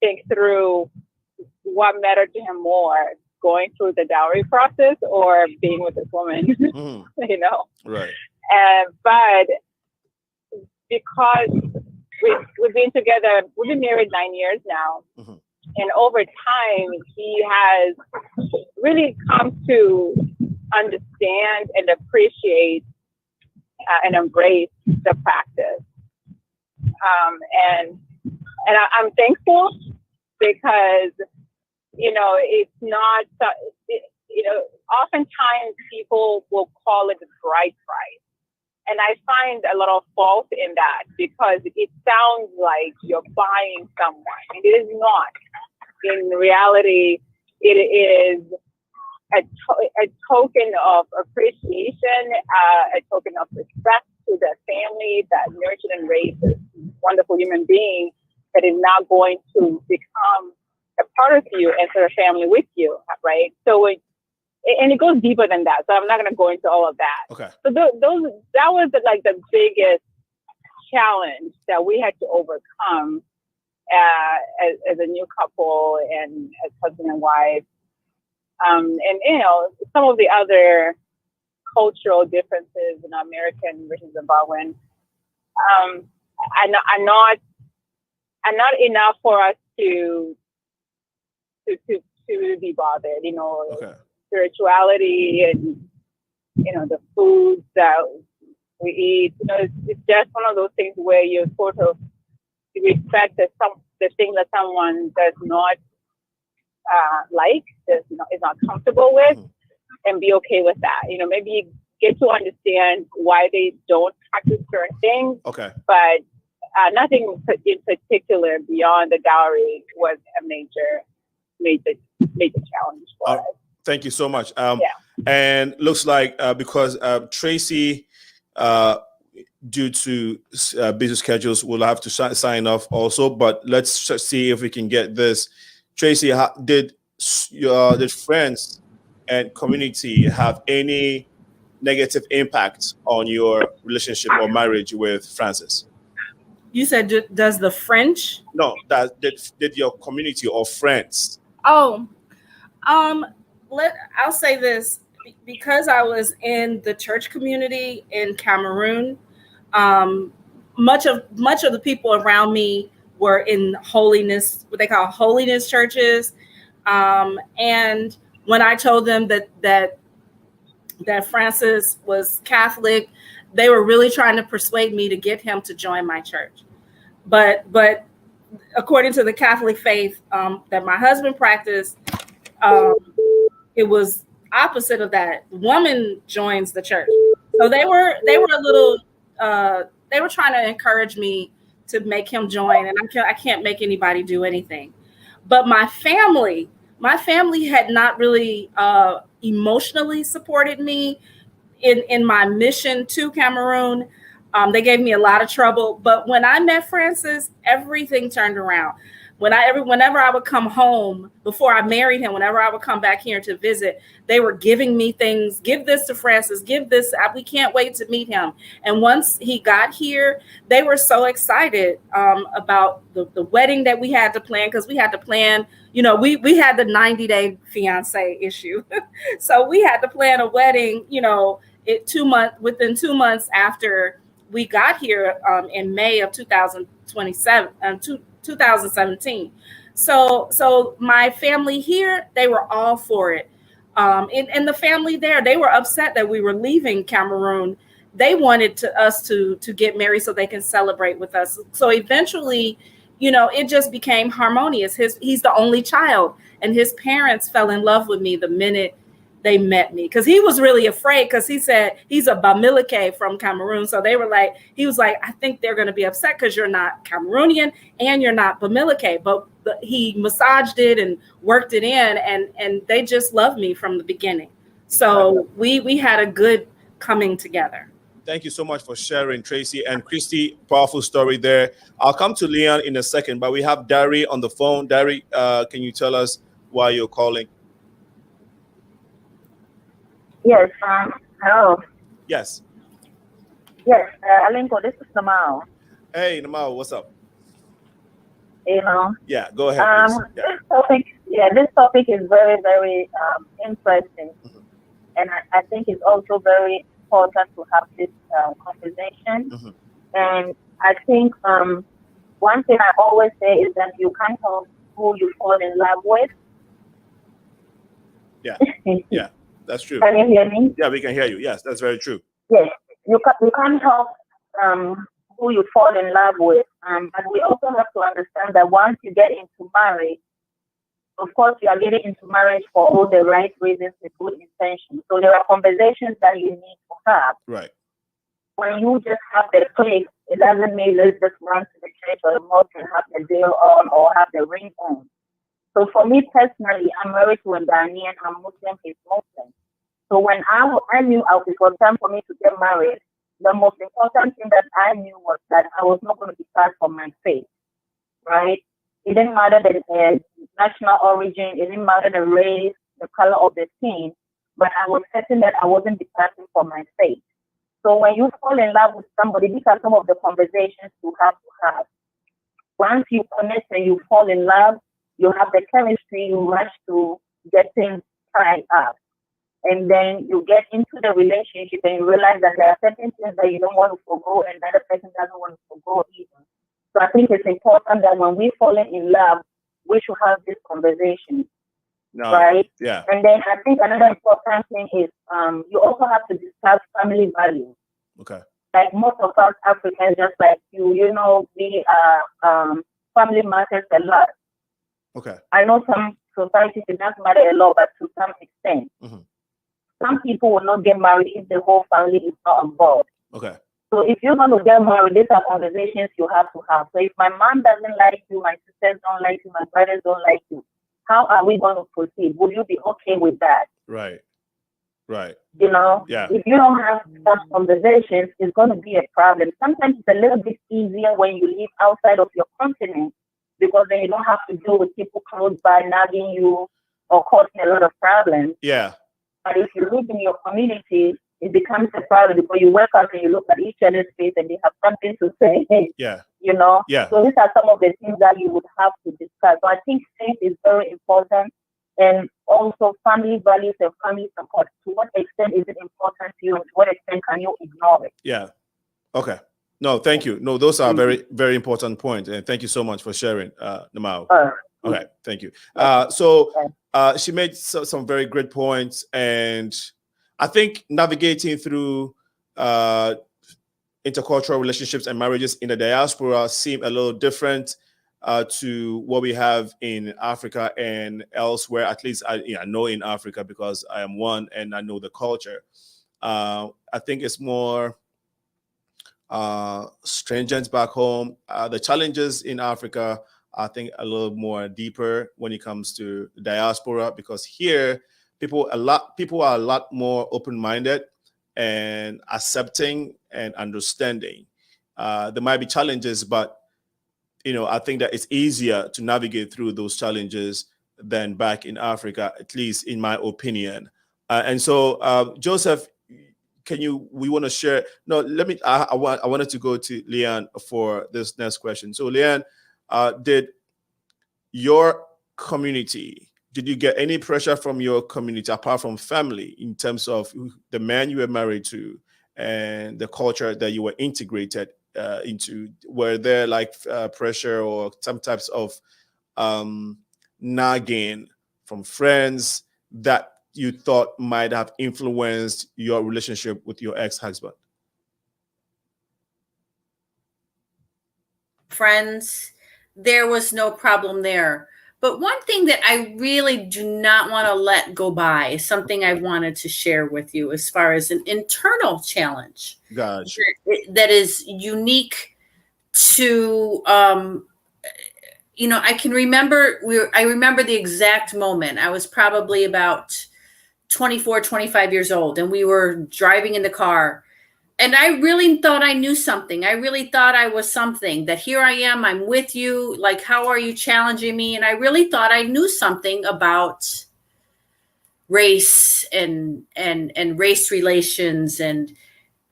think through what mattered to him more, going through the dowry process or being with this woman, Right. But because we've been together, we've been married 9 years now. Mm-hmm. And over time, he has really come to understand and appreciate and embrace the practice. And I'm thankful, because it's not, oftentimes people will call it the bride price. And I find a lot of fault in that, because it sounds like you're buying someone. It is not. In reality, it is a token of appreciation, a token of respect to the family that nurtured and raised this wonderful human being that is now going to become a part of you, enter a family with you, right? So and it goes deeper than that. So I'm not going to go into all of that. Okay. So that was the biggest challenge that we had to overcome as a new couple and as husband and wife. And some of the other cultural differences in American versus Zimbabwean are not enough for us to be bothered. Okay. Spirituality and the foods that we eat. It's just one of those things where you sort of respect the thing that someone does not is not comfortable with, and be okay with that. Maybe get to understand why they don't practice certain things. Okay. But nothing in particular beyond the dowry was a major challenge for us. Thank you so much. And looks like because Tracy, due to busy schedules, will have to sign off also. But let's see if we can get this. Tracy, did friends and community have any negative impact on your relationship or marriage with Francis? You said, does the French? No, did your community or friends? Oh, I'll say this, because I was in the church community in Cameroon. Much of the people around me were in holiness, what they call holiness churches. And when I told them that Francis was Catholic, they were really trying to persuade me to get him to join my church. But according to the Catholic faith that my husband practiced, it was opposite of that. The woman joins the church. So they were a little, they were trying to encourage me to make him join, and I can't make anybody do anything. But my family had not really emotionally supported me in my mission to Cameroon. They gave me a lot of trouble. But when I met Francis, everything turned around. Whenever I would come home, before I married him, whenever I would come back here to visit, they were giving me things. Give this to Francis, give this. We can't wait to meet him. And once he got here, they were so excited about the wedding that we had to plan, because we had to plan, we had the 90-day fiance issue. So we had to plan a wedding, within 2 months after we got here in May of 2017. So my family here, they were all for it. And the family there, they were upset that we were leaving Cameroon. They wanted us to get married so they can celebrate with us. So eventually, it just became harmonious. He's the only child, and his parents fell in love with me the minute they met me, because he was really afraid, because he said he's a Bamileke from Cameroon. So he was like, I think they're going to be upset because you're not Cameroonian and you're not Bamileke. But he massaged it and worked it in, and they just loved me from the beginning. So we had a good coming together. Thank you so much for sharing, Tracy and Christy. Powerful story there. I'll come to Leon in a second, but we have Dari on the phone. Dari, can you tell us why you're calling? Yes. Hello. Yes. Yes. Alinko, this is Namal. Hey, Namal, what's up? Yeah, go ahead. This topic is very, very interesting, and I think it's also very important to have this conversation. And I think one thing I always say is that you can't help who you fall in love with. Yeah. Yeah. That's true. Can you hear me? Yeah, we can hear you. Yes, that's very true. Yes, you can't help who you fall in love with. But we also have to understand that once you get into marriage, of course, you are getting into marriage for all the right reasons with good intentions. So there are conversations that you need to have. Right. When you just have the click, it doesn't mean let's just run to the church or the mosque and have the veil on or have the ring on. So for me personally, I'm married to a Ghanaian, I'm Muslim, he's Muslim. So when I knew it was time for me to get married, the most important thing that I knew was that I was not going to be far from my faith, right? It didn't matter that national origin, it didn't matter the race, the color of the skin, but I was certain that I wasn't departing from my faith. So when you fall in love with somebody, these are some of the conversations you have to have. Once you connect and you fall in love, you have the chemistry, you rush to get things tied up. And then you get into the relationship and you realize that there are certain things that you don't want to forgo and the other person doesn't want to forgo either. So I think it's important that when we fall in love, we should have this conversation. Right? Yeah. And then I think another important thing is you also have to discuss family values. Okay. Like most of us Africans, just like you know, we family matters a lot. Okay. I know some societies it doesn't matter a lot, but to some extent. Mm-hmm. Some people will not get married if the whole family is not involved. Okay. So if you're going to get married, these are conversations you have to have. So if my mom doesn't like you, my sisters don't like you, my brothers don't like you, how are we going to proceed? Will you be okay with that? Right. Right. You know, Yeah. If you don't have such conversations, it's going to be a problem. Sometimes it's a little bit easier when you live outside of your continent because then you don't have to deal with people close by nagging you or causing a lot of problems. Yeah. But if you live in your community, it becomes a problem because you wake up and you look at each other's face and they have something to say. Yeah. You know? Yeah. So these are some of the things that you would have to discuss. So I think faith is very important. And also family values and family support. To what extent is it important to you and to what extent can you ignore it? Yeah. Okay. No, thank you. No, those are very, very important points. And thank you so much for sharing, Namao. Okay, thank you. She made some very great points. And I think navigating through intercultural relationships and marriages in the diaspora seem a little different to what we have in Africa and elsewhere. At least I know in Africa because I am one and I know the culture. I think it's more stringent back home. The challenges in Africa, I think, a little more deeper when it comes to the diaspora, because here people are a lot more open-minded and accepting and understanding. There might be challenges, but I think that it's easier to navigate through those challenges than back in Africa, at least in my opinion. And so, Joseph, we want to share? No, I wanted to go to Leanne for this next question. So, Leanne, did your community, did you get any pressure from your community apart from family in terms of the man you were married to and the culture that you were integrated into? Were there like pressure or some types of nagging from friends that you thought might have influenced your relationship with your ex-husband? Friends, there was no problem there. But one thing that I really do not want to let go by is something I wanted to share with you as far as an internal challenge. Gotcha. That is unique to, I can remember, I remember the exact moment. I was probably about 24, 25 years old, and we were driving in the car. And I really thought I knew something. I really thought I was something, that here I am, I'm with you. Like, how are you challenging me? And I really thought I knew something about race and race relations. And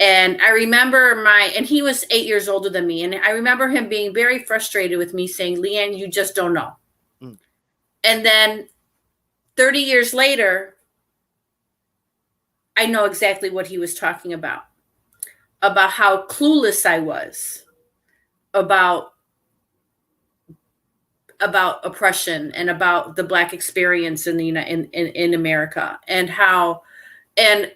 I remember and he was 8 years older than me. And I remember him being very frustrated with me saying, Leanne, you just don't know. Mm. And then 30 years later, I know exactly what he was talking about how clueless I was about oppression and about the Black experience in in America, and how and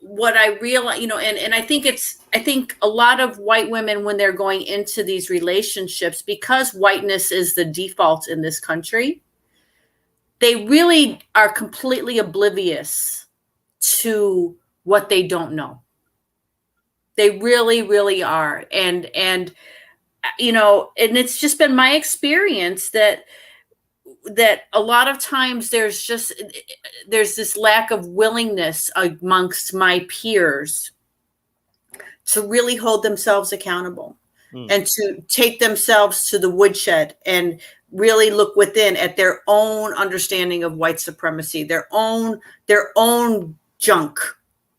what I realized, and I think a lot of white women, when they're going into these relationships, because whiteness is the default in this country, they really are completely oblivious to what they don't know. They really, really are. And it's just been my experience that a lot of times there's this lack of willingness amongst my peers to really hold themselves accountable and to take themselves to the woodshed and really look within at their own understanding of white supremacy, their own junk,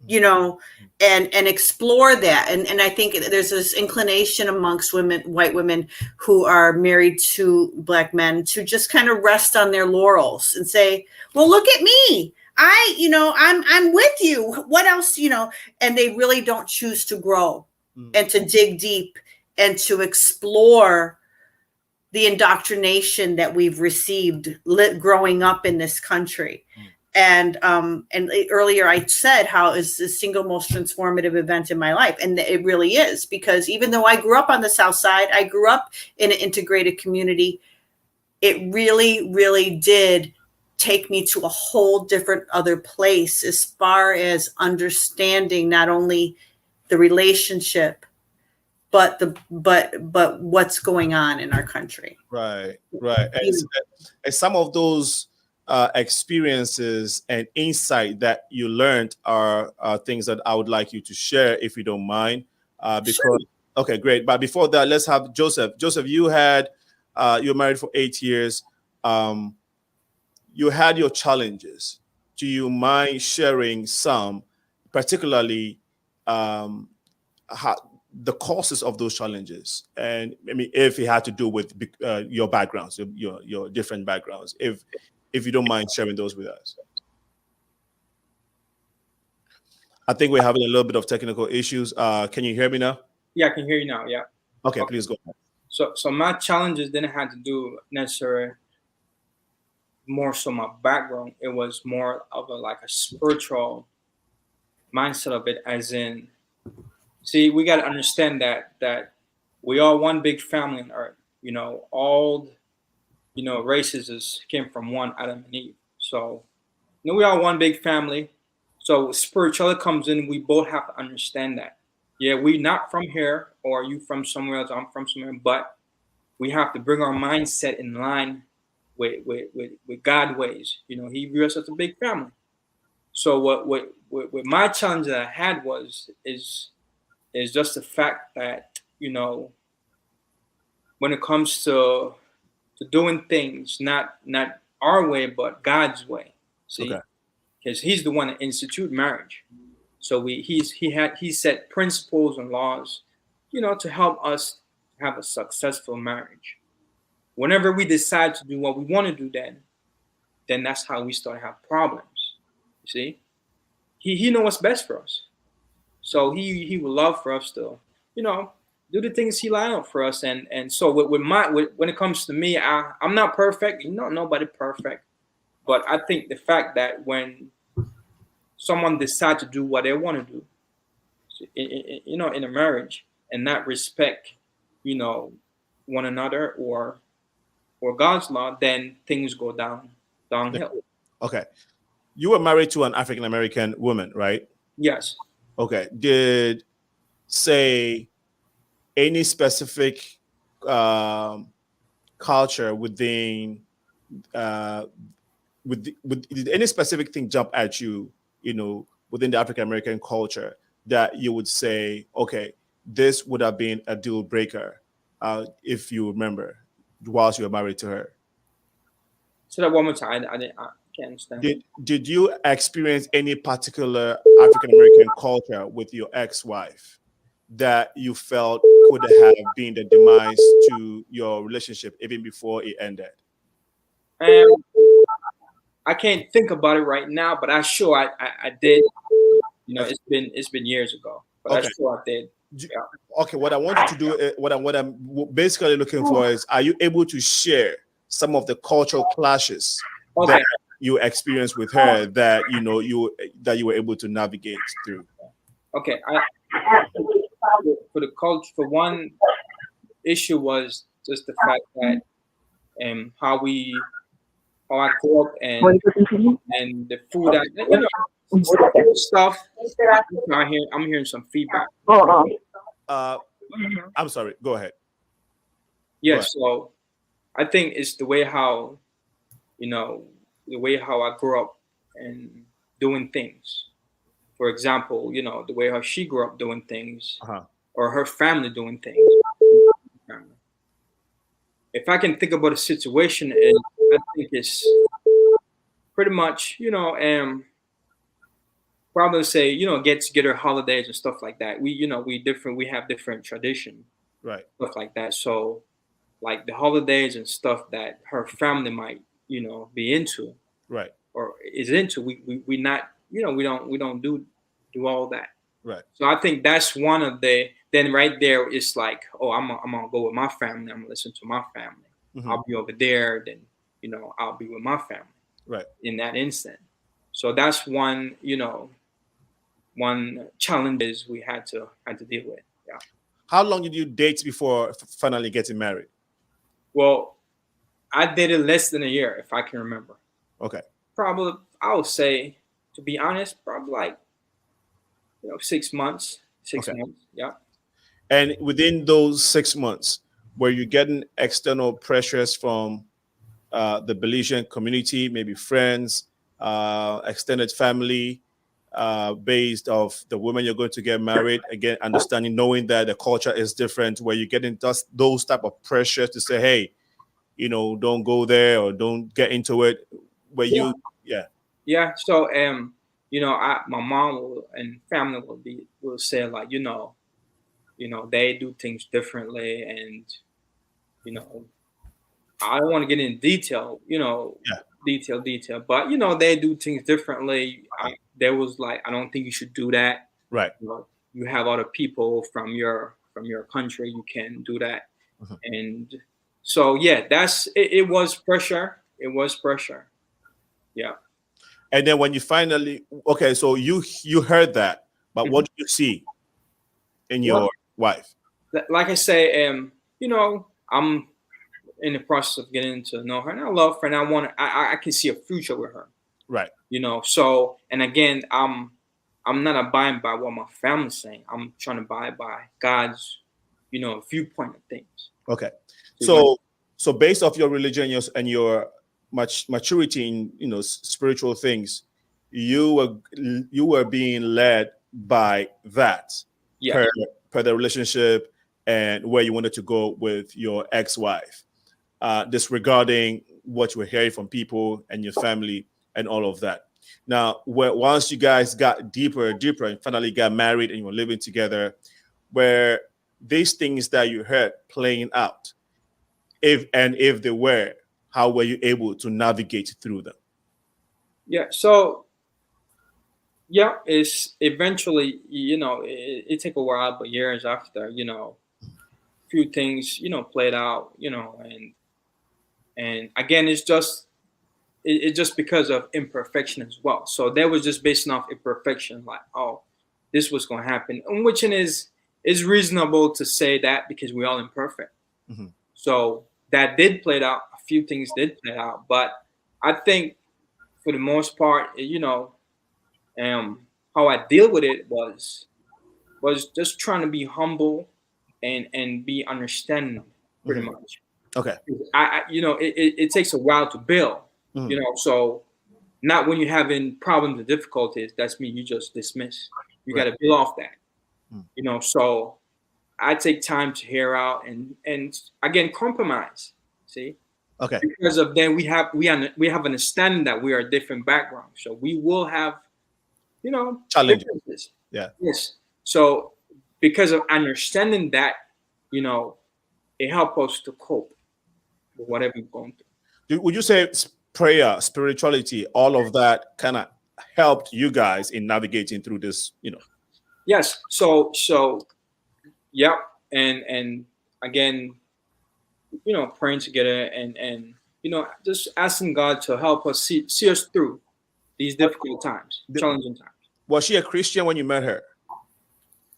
you know, and explore that. And I think there's this inclination amongst white women who are married to Black men to just kind of rest on their laurels and say, well, look at me. I'm with you. What else, and they really don't choose to grow and to dig deep and to explore the indoctrination that we've received growing up in this country. And earlier I said how it's the single most transformative event in my life. And it really is, because even though I grew up on the South Side, I grew up in an integrated community. It really, really did take me to a whole different other place as far as understanding not only the relationship, but what's going on in our country. Right. And some of those experiences and insight that you learned are things that I would like you to share, if you don't mind. Sure. Okay, great. But before that, let's have Joseph. Joseph, you were married for 8 years. You had your challenges. Do you mind sharing some, particularly the causes of those challenges? And I mean, if it had to do with your backgrounds, your different backgrounds, if you don't mind sharing those with us. I think we're having a little bit of technical issues. Can you hear me now? Yeah, I can hear you now. Yeah. Okay, please go ahead. So my challenges didn't have to do necessarily more so my background. It was more of a spiritual mindset of it, as in, see, we got to understand that we are one big family on earth. All races came from one Adam and Eve. So we are one big family. So spirituality comes in. We both have to understand that. Yeah, we not from here, or you from somewhere else, I'm from somewhere, but we have to bring our mindset in line with God ways. He views us as a big family. So what my challenge that I had is just the fact that, when it comes to doing things, not our way, but God's way. See, because He's the one that instituted marriage. So he set principles and laws, to help us have a successful marriage. Whenever we decide to do what we want to do, then that's how we start to have problems. You see, he knows what's best for us. So he would love for us to, do the things He lined up for us. And so when it comes to me, I'm not perfect. Nobody perfect. But I think the fact that when someone decides to do what they want to do, in a marriage, and not respect, one another or God's law, then things go downhill. Okay. You were married to an African American woman, right? Yes. Okay. Did, say, any specific culture within did any specific thing jump at you, within the African American culture, that you would say, okay, this would have been a deal breaker, if you remember, whilst you were married to her? So that one more time, I can't understand. Did you experience any particular African American culture with your ex-wife that you felt could have been the demise to your relationship even before it ended? I can't think about it right now, but I'm sure I did. It's been years ago, but I'm sure I did. Yeah. Okay, what I want you to do, what I'm basically looking for is, are you able to share some of the cultural clashes that you experienced with her that you were able to navigate through? Okay, for the culture, for one issue was just the fact that how I grew up, and the food stuff. I'm hearing some feedback. I'm sorry. Go ahead. Yes. So I think it's the way how I grew up and doing things. For example, the way how she grew up doing things, or her family doing things. if I can think about a situation, and I think it's pretty much, probably say, get together holidays and stuff like that. We have different tradition, Right. stuff like that. So like the holidays and stuff that her family might, be into, Right. or is into, we not, we don't do all that. Right. So I think that's one of the, then right there it's like, oh, I'm gonna go with my family. I'm gonna listen to my family. Mm-hmm. I'll be over there. Then, I'll be with my family. Right. In that instant. So that's one, one challenges we had to deal with. Yeah. How long did you date before finally getting married? Well, I dated less than a year, if I can remember. Okay. Probably, I would say, to be honest, probably like, 6 months. 6 Okay. months. Yeah. And within those 6 months, were you getting external pressures from the Belizean community, maybe friends, extended family, based off the woman you're going to get married? Again, understanding, knowing that the culture is different, where you getting those type of pressures to say, hey, don't go there or don't get into it. Where Yeah. Yeah. So, my mom and family will say like, they do things differently, and I don't want to get in detail, detail, but they do things differently. There was like, I don't think you should do that. Right. You have other people from your country, you can do that. Mm-hmm. And so yeah, it was pressure. It was pressure. Yeah. And then when you finally, okay, so you heard that, but Mm-hmm. what do you see in your wife? Like I say, I'm in the process of getting to know her, and I love her, and I can see a future with her. Right. So, and again, I'm not abiding by what my family's saying. I'm trying to abide by God's, viewpoint of things. Okay. So based off your religion and your maturity in, spiritual things, you were being led by that, yeah. per the relationship and where you wanted to go with your ex-wife, disregarding what you were hearing from people and your family and all of that. Now, once you guys got deeper and finally got married and you were living together, where these things that you heard playing out, if they were, how were you able to navigate through them? Yeah. So, yeah, it's eventually, it take a while, but years after, few things, played out, and again, it's just because of imperfection as well. So that was just based off imperfection, like, oh, this was going to happen, and which is reasonable to say that because we're all imperfect. Mm-hmm. So that did play out. A few things did play out, but I think for the most part, how I deal with it was just trying to be humble and be understanding, pretty Mm-hmm. much. Okay. It takes a while to build. Mm-hmm. So not when you're having problems and difficulties, that's me, you just dismiss. You Right. got to build off that. Mm-hmm. So I take time to hear out and again compromise. See. Okay. Because of then we have understanding that we are different backgrounds, so we will have, challenges. differences. Yeah. Yes. So because of understanding that, it helps us to cope with whatever we're going through. Would you say prayer, spirituality, all of that kind of helped you guys in navigating through this? Yes. So yeah, and again, praying together and just asking God to help us see us through these difficult times, challenging times. Was she a Christian when you met her?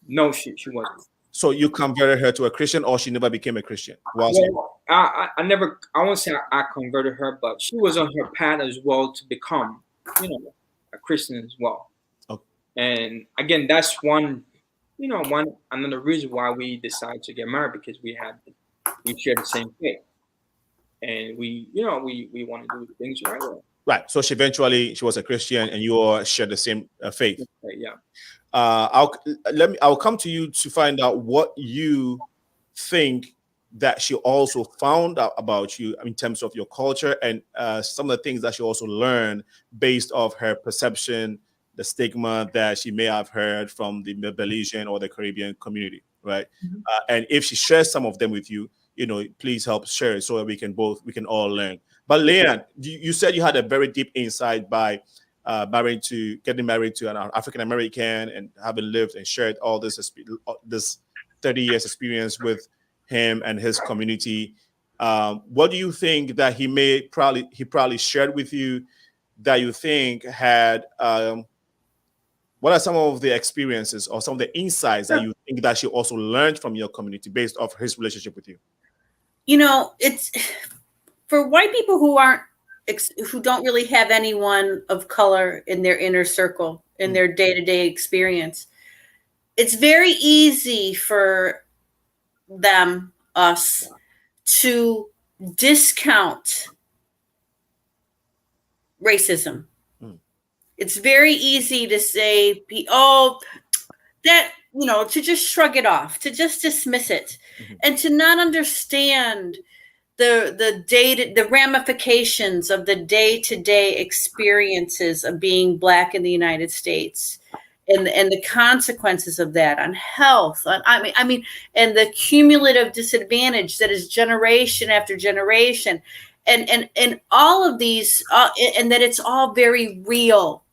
No, she wasn't. So you converted her to a Christian, or she never became a Christian? Well, I won't say I converted her, but she was on her path as well to become, a Christian as well. Okay. And again, that's another reason why we decided to get married, because we share the same faith, and we want to do things right way. Right. So she was a Christian, and you all share the same faith. Okay, yeah. I'll come to you to find out what you think that she also found out about you in terms of your culture, and some of the things that she also learned based off her perception, the stigma that she may have heard from the Belizean or the Caribbean community, right? And if she shares some of them with you, please help share it so that we can all learn. But Leanne, you said you had a very deep insight by getting married to an African American and having lived and shared all this 30 years experience with him and his community. What do you think that he probably shared with you that you think had? What are some of the experiences or some of the insights that you think that she also learned from your community based off his relationship with you? It's for white people who don't really have anyone of color in their inner circle, in their day-to-day experience. It's very easy for us, to discount racism. It's very easy to say, to just shrug it off, to just dismiss it, and to not understand the ramifications of the day-to-day experiences of being Black in the United States, and the consequences of that on health, and the cumulative disadvantage that is generation after generation, and all of these, and that it's all very real.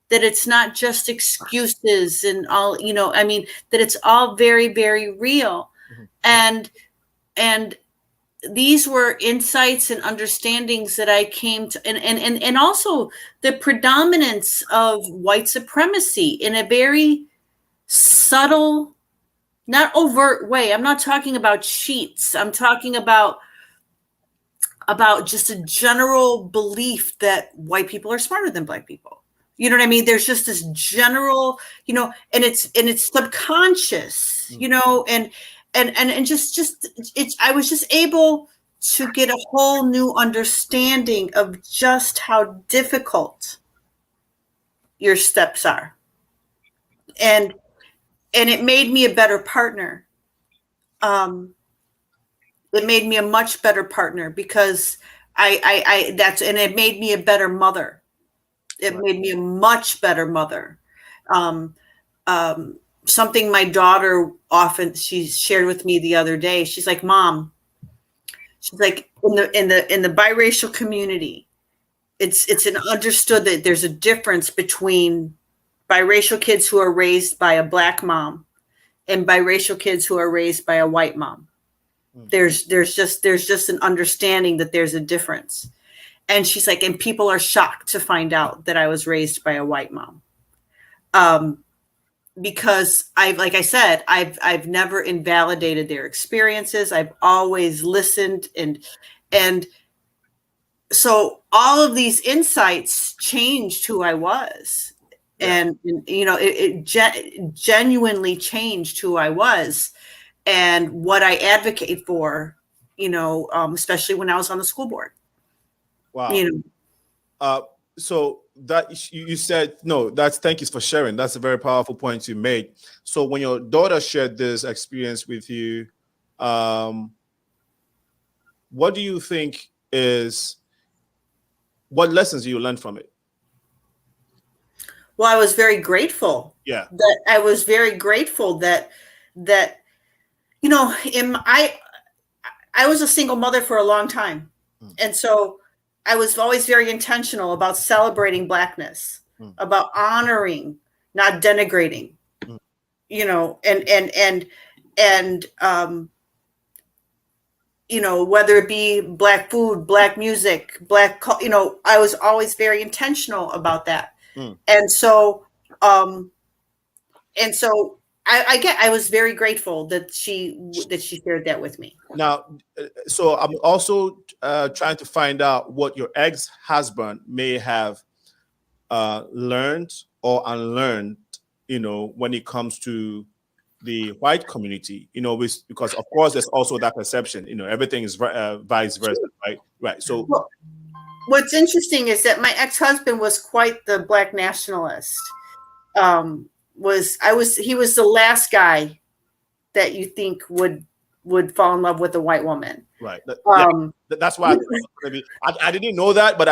That it's not just excuses and all, that it's all very, very real. And these were insights and understandings that I came to, and also the predominance of white supremacy in a very subtle, not overt way. I'm not talking about cheats. I'm talking about just a general belief that white people are smarter than Black people. You know what I mean? There's just this general, and it's subconscious, and I was just able to get a whole new understanding of just how difficult your steps are. And it made me a better partner. It made me a much better partner because and it made me a better mother. It made me a much better mother. Something my daughter she shared with me the other day. She's like, Mom, she's like, in the biracial community, it's understood that there's a difference between biracial kids who are raised by a Black mom and biracial kids who are raised by a white mom. There's just an understanding that there's a difference. And she's like, and people are shocked to find out that I was raised by a white mom. Because like I said, I've never invalidated their experiences. I've always listened. And so all of these insights changed who I was. And it genuinely changed who I was and what I advocate for, especially when I was on the school board. Wow. So that you said, thank you for sharing. That's a very powerful point you made. So when your daughter shared this experience with you, what do you think what lessons do you learn from it? Well, I was very grateful. Yeah. That I was very grateful that I was a single mother for a long time. And so I was always very intentional about celebrating Blackness, about honoring, not denigrating, whether it be Black food, Black music, Black, I was always very intentional about that. And so, I was very grateful that she shared that with me. Now, so I'm also trying to find out what your ex-husband may have learned or unlearned, when it comes to the white community, because of course there's also that perception, everything is vice versa, right? Right. So what's interesting is that my ex-husband was quite the Black nationalist. He was the last guy that you think would would fall in love with a white woman. Right. That's why I didn't know that, but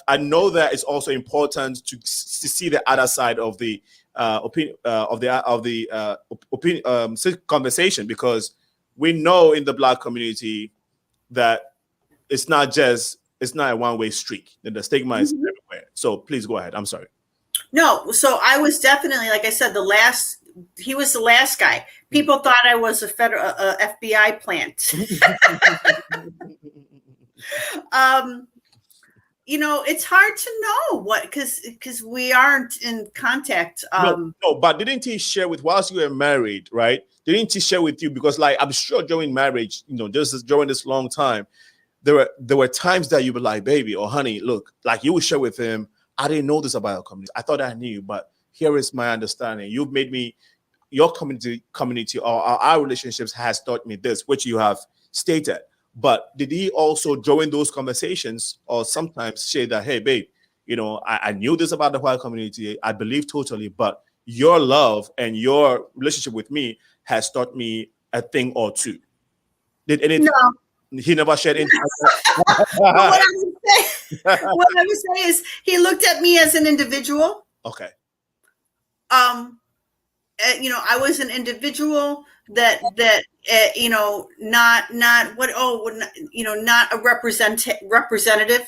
I know that it's also important to see the other side of the opinion conversation, because we know in the Black community that it's not a one-way street. The stigma is everywhere. So please go ahead. I'm sorry. No, so I was definitely, like I said, he was the last guy. People thought I was a federal FBI plant. It's hard to know because we aren't in contact. No, but didn't he share whilst you were married, right? Didn't he share with you? Because like, I'm sure during marriage, just during this long time, there were times that you were like, baby or honey, look, like you would share with him, I didn't know this about our community. I thought I knew, but here is my understanding. You've made me, your community or our relationships has taught me this, which you have stated. But did he also join those conversations or sometimes say that, hey, babe, I knew this about the white community. I believe totally, but your love and your relationship with me has taught me a thing or two. Did anything? No. He never shared anything. What I would say is he looked at me as an individual. Okay. I was an individual that not a representative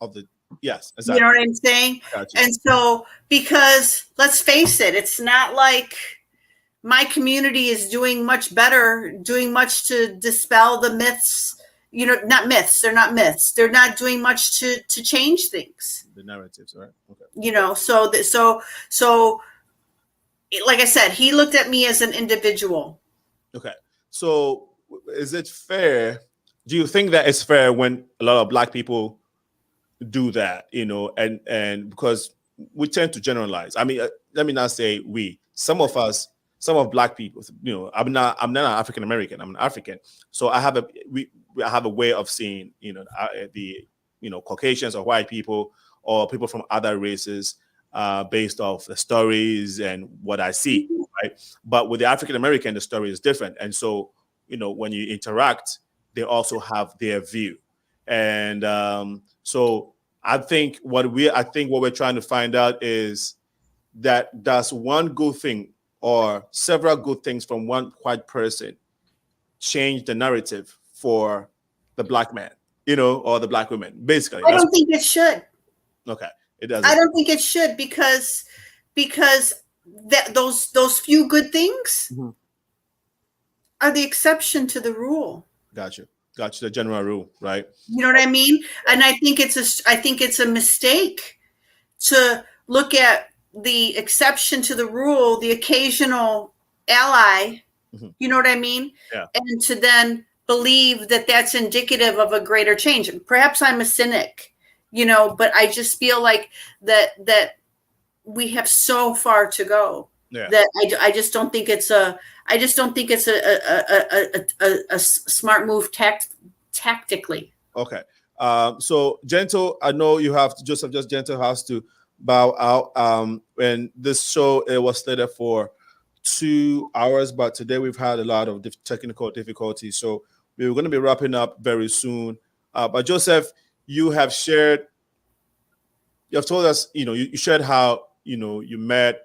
of the, yes, exactly. You know what I'm saying? And so, because let's face it, it's not like my community is doing much to dispel the myths. Not myths. They're not myths. They're not doing much to change things. The narratives, right? Okay. So like I said, he looked at me as an individual. Okay. So is it fair? Do you think that it's fair when a lot of Black people do that, and because we tend to generalize. I mean, let me not say we. Some of Black people, I'm not an African American. I'm an African, so I have a way of seeing, the Caucasians or white people or people from other races based off the stories and what I see, right? But with the African American, the story is different, and so when you interact, they also have their view, and so I think what we're trying to find out is that does one good thing or several good things from one white person change the narrative for the Black man, or the Black woman, basically. I don't think it should. Okay, it doesn't. I don't think it should because those few good things are the exception to the rule. Gotcha. The general rule, right? You know what I mean? And I think it's a mistake to look at the exception to the rule, the occasional ally. You know what I mean? Yeah. And to then believe that that's indicative of a greater change. Perhaps I'm a cynic, but I just feel like that we have so far to go. Yeah. That I just don't think it's a smart move tactically. Okay. So Gentle, I know you have Joseph. Just Gentle has to bow out. And this show, it was slated for 2 hours, but today we've had a lot of technical difficulties, so we're going to be wrapping up very soon. But Joseph, you have told us, you shared how you met.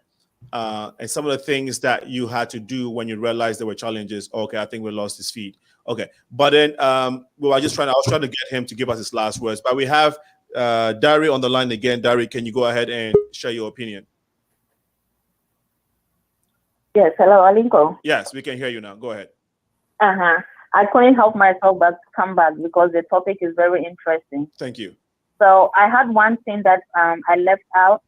And some of the things that you had to do when you realized there were challenges. Okay, I think we lost his feed. Okay, but then I was trying to get him to give us his last words. But we have Dari on the line again. Dari, can you go ahead and share your opinion? Yes, hello, Alinko. Yes, we can hear you now. Go ahead. I couldn't help myself but come back because the topic is very interesting. Thank you. So I had one thing that I left out.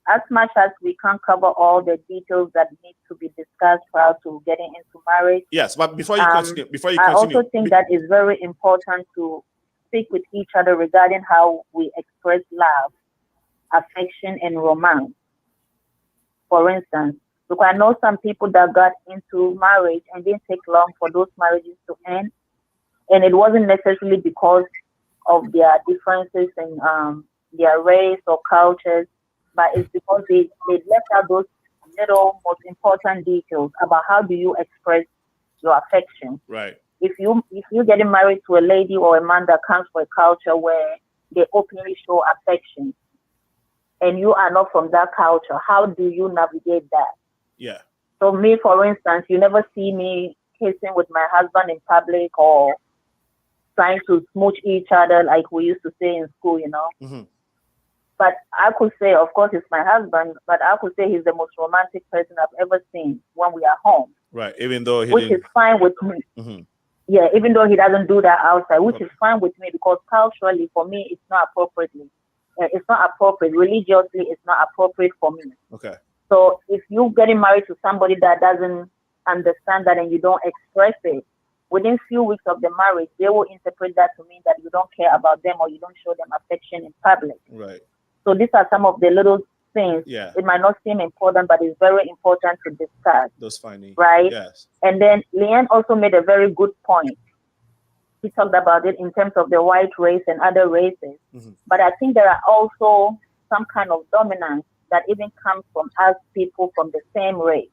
As much as we can't cover all the details that need to be discussed prior to getting into marriage. Yes, but before you continue, I also think that it's very important to speak with each other regarding how we express love, affection, and romance. For instance, because I know some people that got into marriage and didn't take long for those marriages to end, and it wasn't necessarily because of their differences in their race or cultures, but it's because they left out those little most important details about how do you express your affection. Right. If you're getting married to a lady or a man that comes from a culture where they openly show affection, and you are not from that culture, how do you navigate that? Yeah. So me, for instance, you never see me kissing with my husband in public or trying to smooch each other like we used to say in school, you know. Mm-hmm. But I could say, of course, he's my husband, but I could say he's the most romantic person I've ever seen when we are home. Right. Even though he which didn't. is fine with me. Mm-hmm. Yeah, even though he doesn't do that outside, which is fine with me because culturally, for me, it's not appropriately. It's not appropriate. Religiously, it's not appropriate for me. Okay. So if you're getting married to somebody that doesn't understand that and you don't express it, within few weeks of the marriage, they will interpret that to mean that you don't care about them or you don't show them affection in public. Right. So these are some of the little things. Yeah. It might not seem important, but it's very important to discuss. Those findings. Right? Yes. And then Leanne also made a very good point. She talked about it in terms of the white race and other races. Mm-hmm. But I think there are also some kind of dominance that even comes from us people from the same race.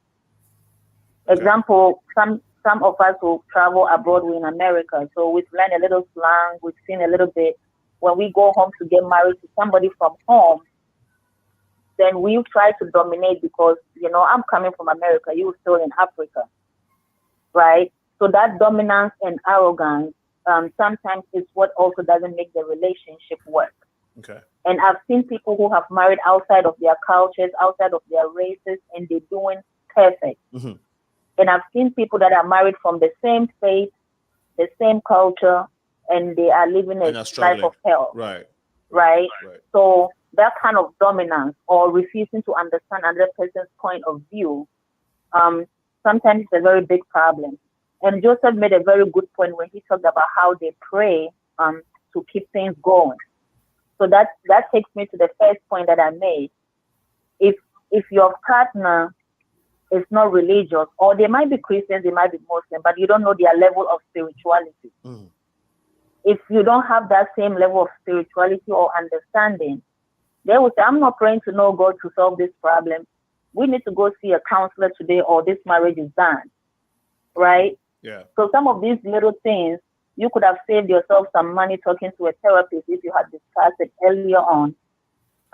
Okay. Example, some of us who travel abroad, we're in America, so we've learned a little slang, we've seen a little bit. When we go home to get married to somebody from home, then we try to dominate because, you know, I'm coming from America, you're still in Africa, right? So that dominance and arrogance sometimes is what also doesn't make the relationship work. Okay. And I've seen people who have married outside of their cultures, outside of their races, and they're doing perfect. Mm-hmm. And I've seen people that are married from the same faith, the same culture, and they are living a life of hell. Right. Right. So that kind of dominance or refusing to understand another person's point of view, sometimes it's a very big problem. And Joseph made a very good point when he talked about how they pray to keep things going. So that takes me to the first point that I made. If your partner is not religious, or they might be Christians, they might be Muslim, but you don't know their level of spirituality. Mm. If you don't have that same level of spirituality or understanding, they will say, I'm not praying to know God to solve this problem. We need to go see a counselor today or this marriage is done. Right? Yeah. So some of these little things, you could have saved yourself some money talking to a therapist if you had discussed it earlier on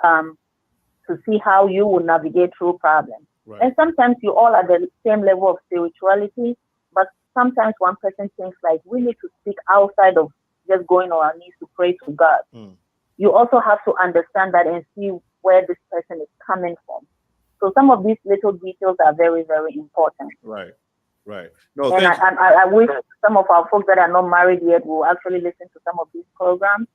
to see how you would navigate through problems. Right. And sometimes you all are the same level of spirituality, but sometimes one person thinks like we need to speak outside of just going on our knees to pray to God. Mm. You also have to understand that and see where this person is coming from. So some of these little details are very, very important. Right. Right. No, and I wish some of our folks that are not married yet will actually listen to some of these programs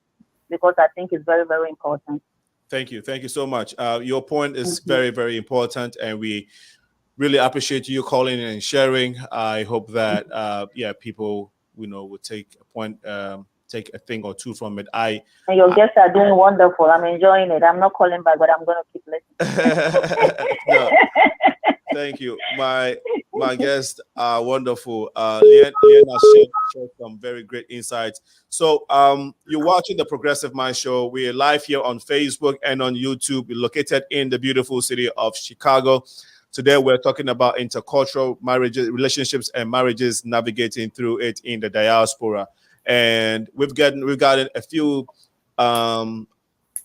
because I think it's very, very important. Thank you. Thank you so much. Your point is very, very important, and we really appreciate you calling in and sharing. I hope that people will take a point, take a thing or two from it. And your guests are doing wonderful. I'm enjoying it. I'm not calling back, but I'm going to keep listening. No, thank you. My guests are wonderful. Leanne has shared some very great insights. So you're watching the Progressive Mind Show. We're live here on Facebook and on YouTube. We're located in the beautiful city of Chicago. Today we're talking about intercultural marriages, relationships and marriages, navigating through it in the diaspora. And we've gotten a few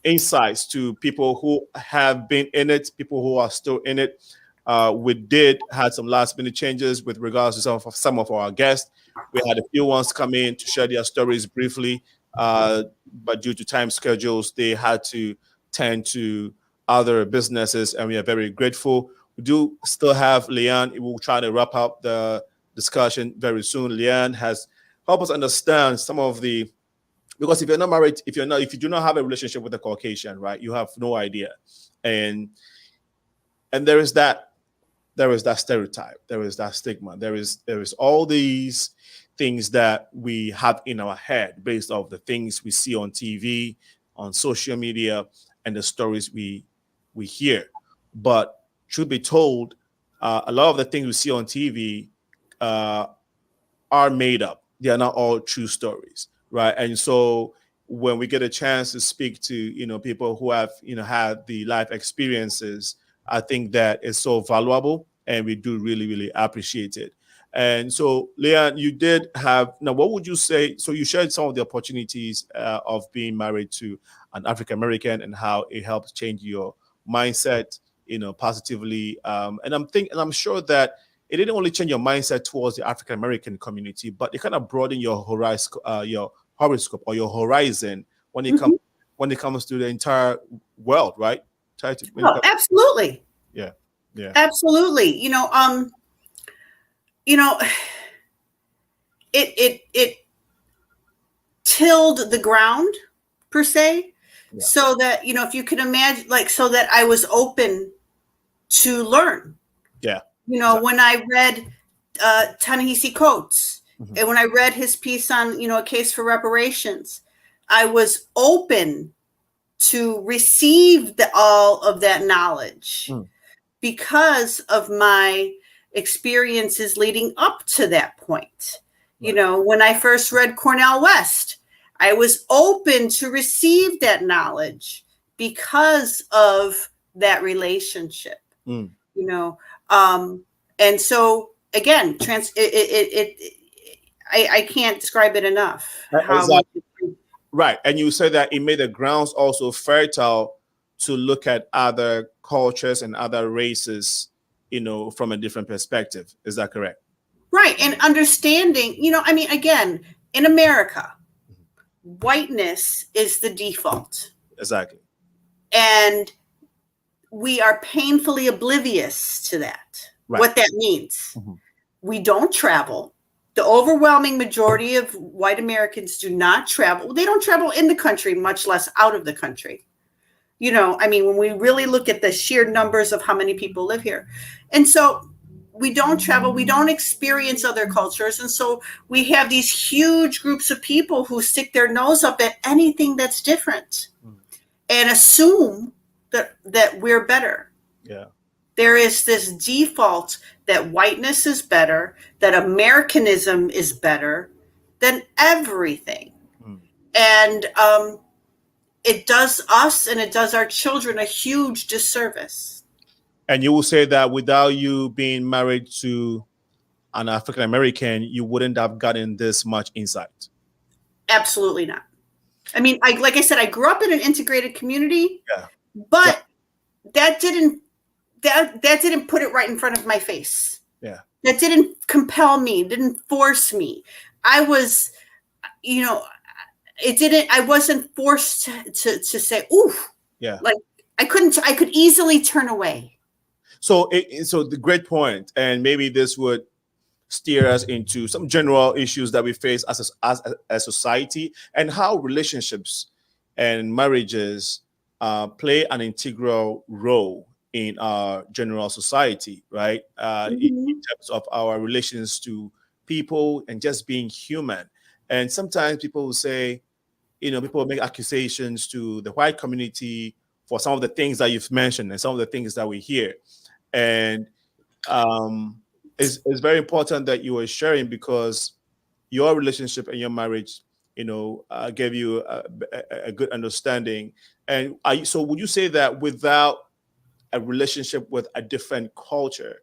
insights to people who have been in it, people who are still in it. We had some last minute changes with regards to some of our guests. We had a few ones come in to share their stories briefly, but due to time schedules, they had to tend to other businesses, and we are very grateful. We do still have Leanne. We will try to wrap up the discussion very soon. Leanne has helped us understand some of the, because if you're not married, if you do not have a relationship with a Caucasian, right, you have no idea, and there is that stereotype, there is that stigma, there is all these things that we have in our head based off the things we see on TV, on social media, and the stories we hear. But truth be told, a lot of the things we see on TV are made up. They are not all true stories, right? And so when we get a chance to speak to people who have had the life experiences, I think that is so valuable, and we do really, really appreciate it. And so, Leanne, you did have, now what would you say? So you shared some of the opportunities of being married to an African American and how it helps change your mindset, positively. And I'm sure that it didn't only change your mindset towards the African American community, but it kind of broadened your horizon, your horoscope or your horizon when it comes to the entire world, right? Oh, absolutely. Yeah. Absolutely. It tilled the ground per se, so that if you can imagine, so that I was open to learn. Yeah. When I read Ta-Nehisi Coates, and when I read his piece on A Case for Reparations, I was open to receive all of that knowledge because of my experiences leading up to that point. Right. When I first read Cornel West, I was open to receive that knowledge because of that relationship. And so again, I can't describe it enough. Right. And you said that it made the grounds also fertile to look at other cultures and other races, from a different perspective. Is that correct? Right. And understanding, again, in America, whiteness is the default. Exactly. And we are painfully oblivious to that, what that means. We don't travel. The overwhelming majority of white Americans do not travel. They don't travel in the country, much less out of the country. When we really look at the sheer numbers of how many people live here. And so we don't travel, we don't experience other cultures. And so we have these huge groups of people who stick their nose up at anything that's different and assume that we're better. Yeah. There is this default that whiteness is better, that Americanism is better than everything. And it does us and it does our children a huge disservice. And you will say that without you being married to an African American, you wouldn't have gotten this much insight. Absolutely not. Like I said, I grew up in an integrated community, but that didn't put it right in front of my face. Yeah. That didn't compel me, didn't force me. I was, I wasn't forced to say, ooh. Yeah. Like I could easily turn away. So the great point, and maybe this would steer us into some general issues that we face as a society, and how relationships and marriages play an integral role in our general society, right? In terms of our relations to people and just being human. And sometimes people will say, people will make accusations to the white community for some of the things that you've mentioned and some of the things that we hear. And it's very important that you are sharing, because your relationship and your marriage, gave you a good understanding. And so would you say that without a relationship with a different culture,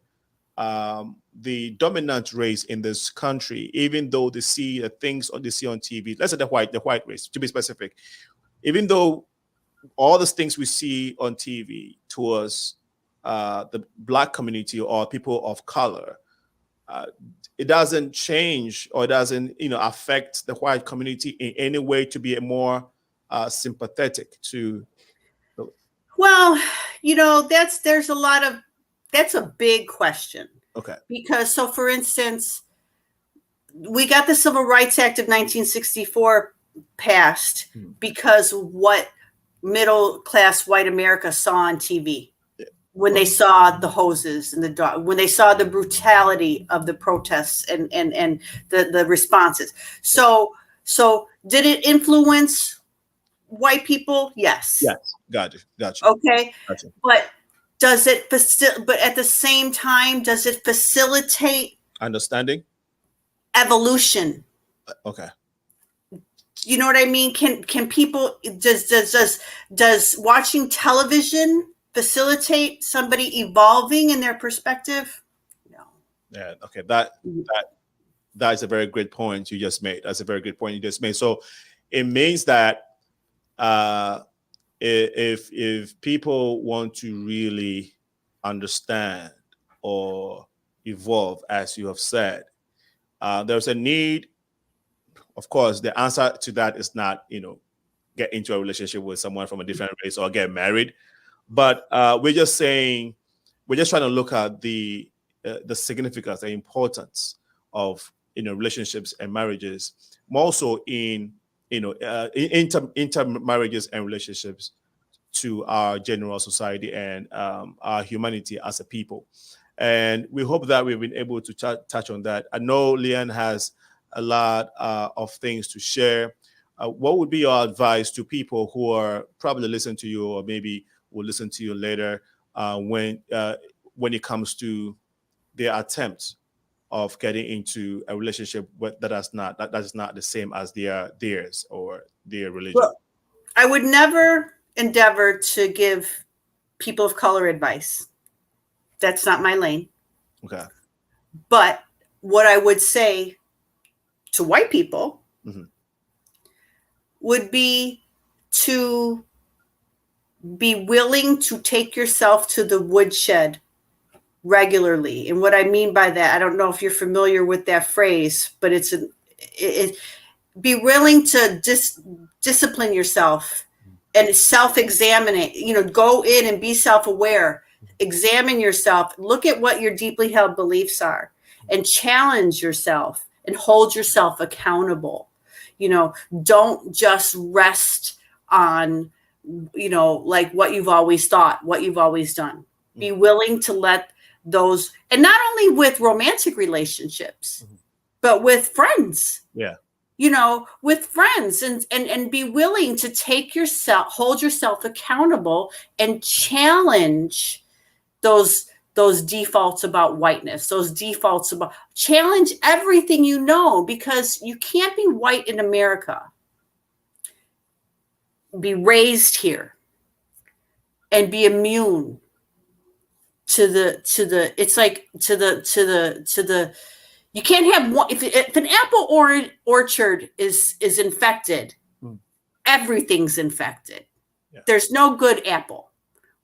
the dominant race in this country, even though they see the things they see on TV, let's say the white race, to be specific, even though all these things we see on TV towards the Black community or people of color, it doesn't change or it doesn't, affect the white community in any way to be more sympathetic to. Well, that's a big question. Okay. Because for instance, we got the Civil Rights Act of 1964 passed because what middle class white America saw on TV when they saw the hoses and when they saw the brutality of the protests and the responses. So did it influence white people? Yes. Yes. Gotcha. Okay. Gotcha. But but at the same time, does it facilitate understanding? Evolution. Okay. You know what I mean? Can people, does watching television facilitate somebody evolving in their perspective? Yeah. Okay. That is a very great point you just made. That's a very good point you just made. So it means that if people want to really understand or evolve, as you have said, there's a need. Of course, the answer to that is not, get into a relationship with someone from a different race or get married, but we're just saying, we're just trying to look at the significance, the importance of relationships and marriages, more so in intermarriages and relationships to our general society and our humanity as a people. And we hope that we've been able to touch on that. I know Leanne has a lot of things to share. What would be your advice to people who are probably listening to you or maybe will listen to you later when it comes to their attempts of getting into a relationship that is not the same as theirs or their religion? Well, I would never endeavor to give people of color advice. That's not my lane. Okay. But what I would say to white people would be to be willing to take yourself to the woodshed regularly. And what I mean by that, I don't know if you're familiar with that phrase, but be willing to discipline yourself and self-examine it. Go in and be self-aware, examine yourself, look at what your deeply held beliefs are, and challenge yourself and hold yourself accountable. Don't just rest on, like what you've always thought, what you've always done. Be willing to let those, and not only with romantic relationships, but with friends. Yeah. With friends and be willing to hold yourself accountable and challenge those defaults about whiteness, challenge everything because you can't be white in America, be raised here, and be immune to the you can't have one. If an apple orchard is infected, everything's infected. Yeah. There's no good apple.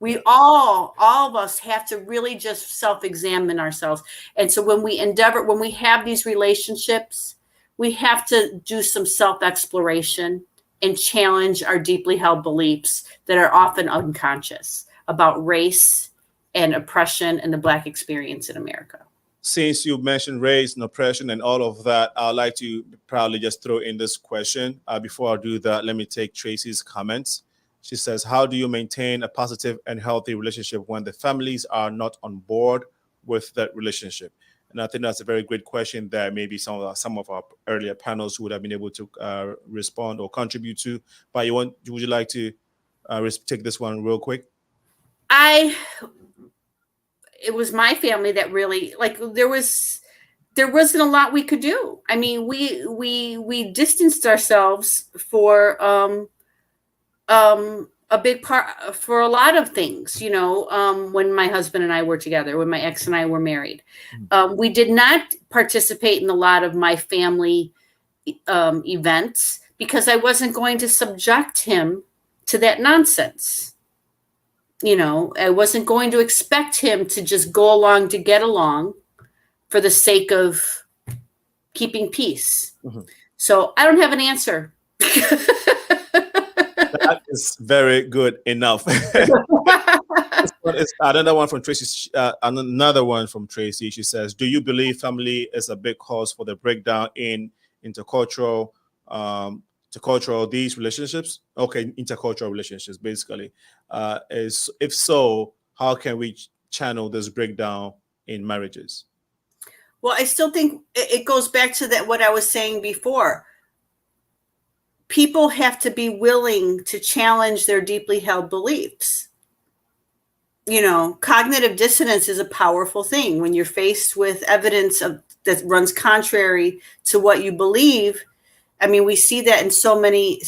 We all of us have to really just self-examine ourselves. And so when we have these relationships, we have to do some self-exploration and challenge our deeply held beliefs that are often unconscious about race and oppression and the Black experience in America. Since you mentioned race and oppression and all of that, I'd like to probably just throw in this question. Before I do that, let me take Tracy's comments. She says, how do you maintain a positive and healthy relationship when the families are not on board with that relationship? And I think that's a very great question that maybe some of our earlier panels would have been able to respond or contribute to. But would you like to take this one real quick? It was my family that really, there wasn't a lot we could do. I mean, we distanced ourselves for a big part for a lot of things, when my husband and I were together, when my ex and I were married. We did not participate in a lot of my family events because I wasn't going to subject him to that nonsense. I wasn't going to expect him to just go along to get along for the sake of keeping peace. So I don't have an answer. That is very good enough. Another one from Tracy. Another one from Tracy. She says, "Do you believe family is a big cause for the breakdown in intercultural these relationships?" Okay, intercultural relationships, basically. If so, how can we channel this breakdown in marriages? Well, I still think it goes back to what I was saying before. People have to be willing to challenge their deeply held beliefs. Cognitive dissonance is a powerful thing. When you're faced with evidence that runs contrary to what you believe, I mean, we see that in so many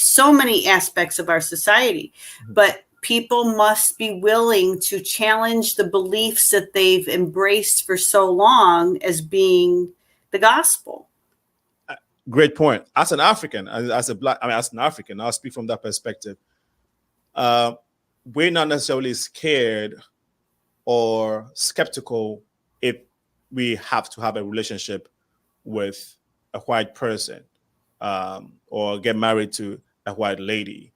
aspects of our society. But people must be willing to challenge the beliefs that they've embraced for so long as being the gospel. Great point. As an African, as a black, as an African, I'll speak from that perspective. We're not necessarily scared or skeptical if we have to have a relationship with a white person or get married to a white lady.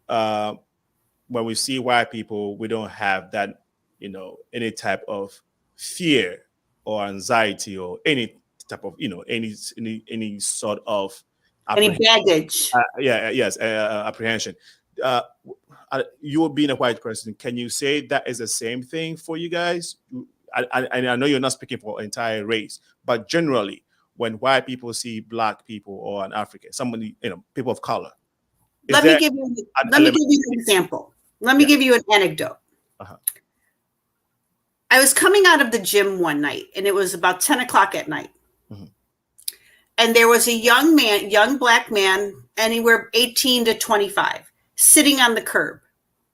When we see white people, we don't have that, any type of fear or anxiety or any type of, any sort of any baggage. Apprehension. You being a white person, can you say that is the same thing for you guys? I know you're not speaking for entire race, but generally, when white people see black people or an African, somebody, people of color. Let me give you an example. Let me give you an anecdote. Uh-huh. I was coming out of the gym one night, and it was about 10 o'clock at night. Mm-hmm. And there was a young black man, anywhere 18 to 25, sitting on the curb.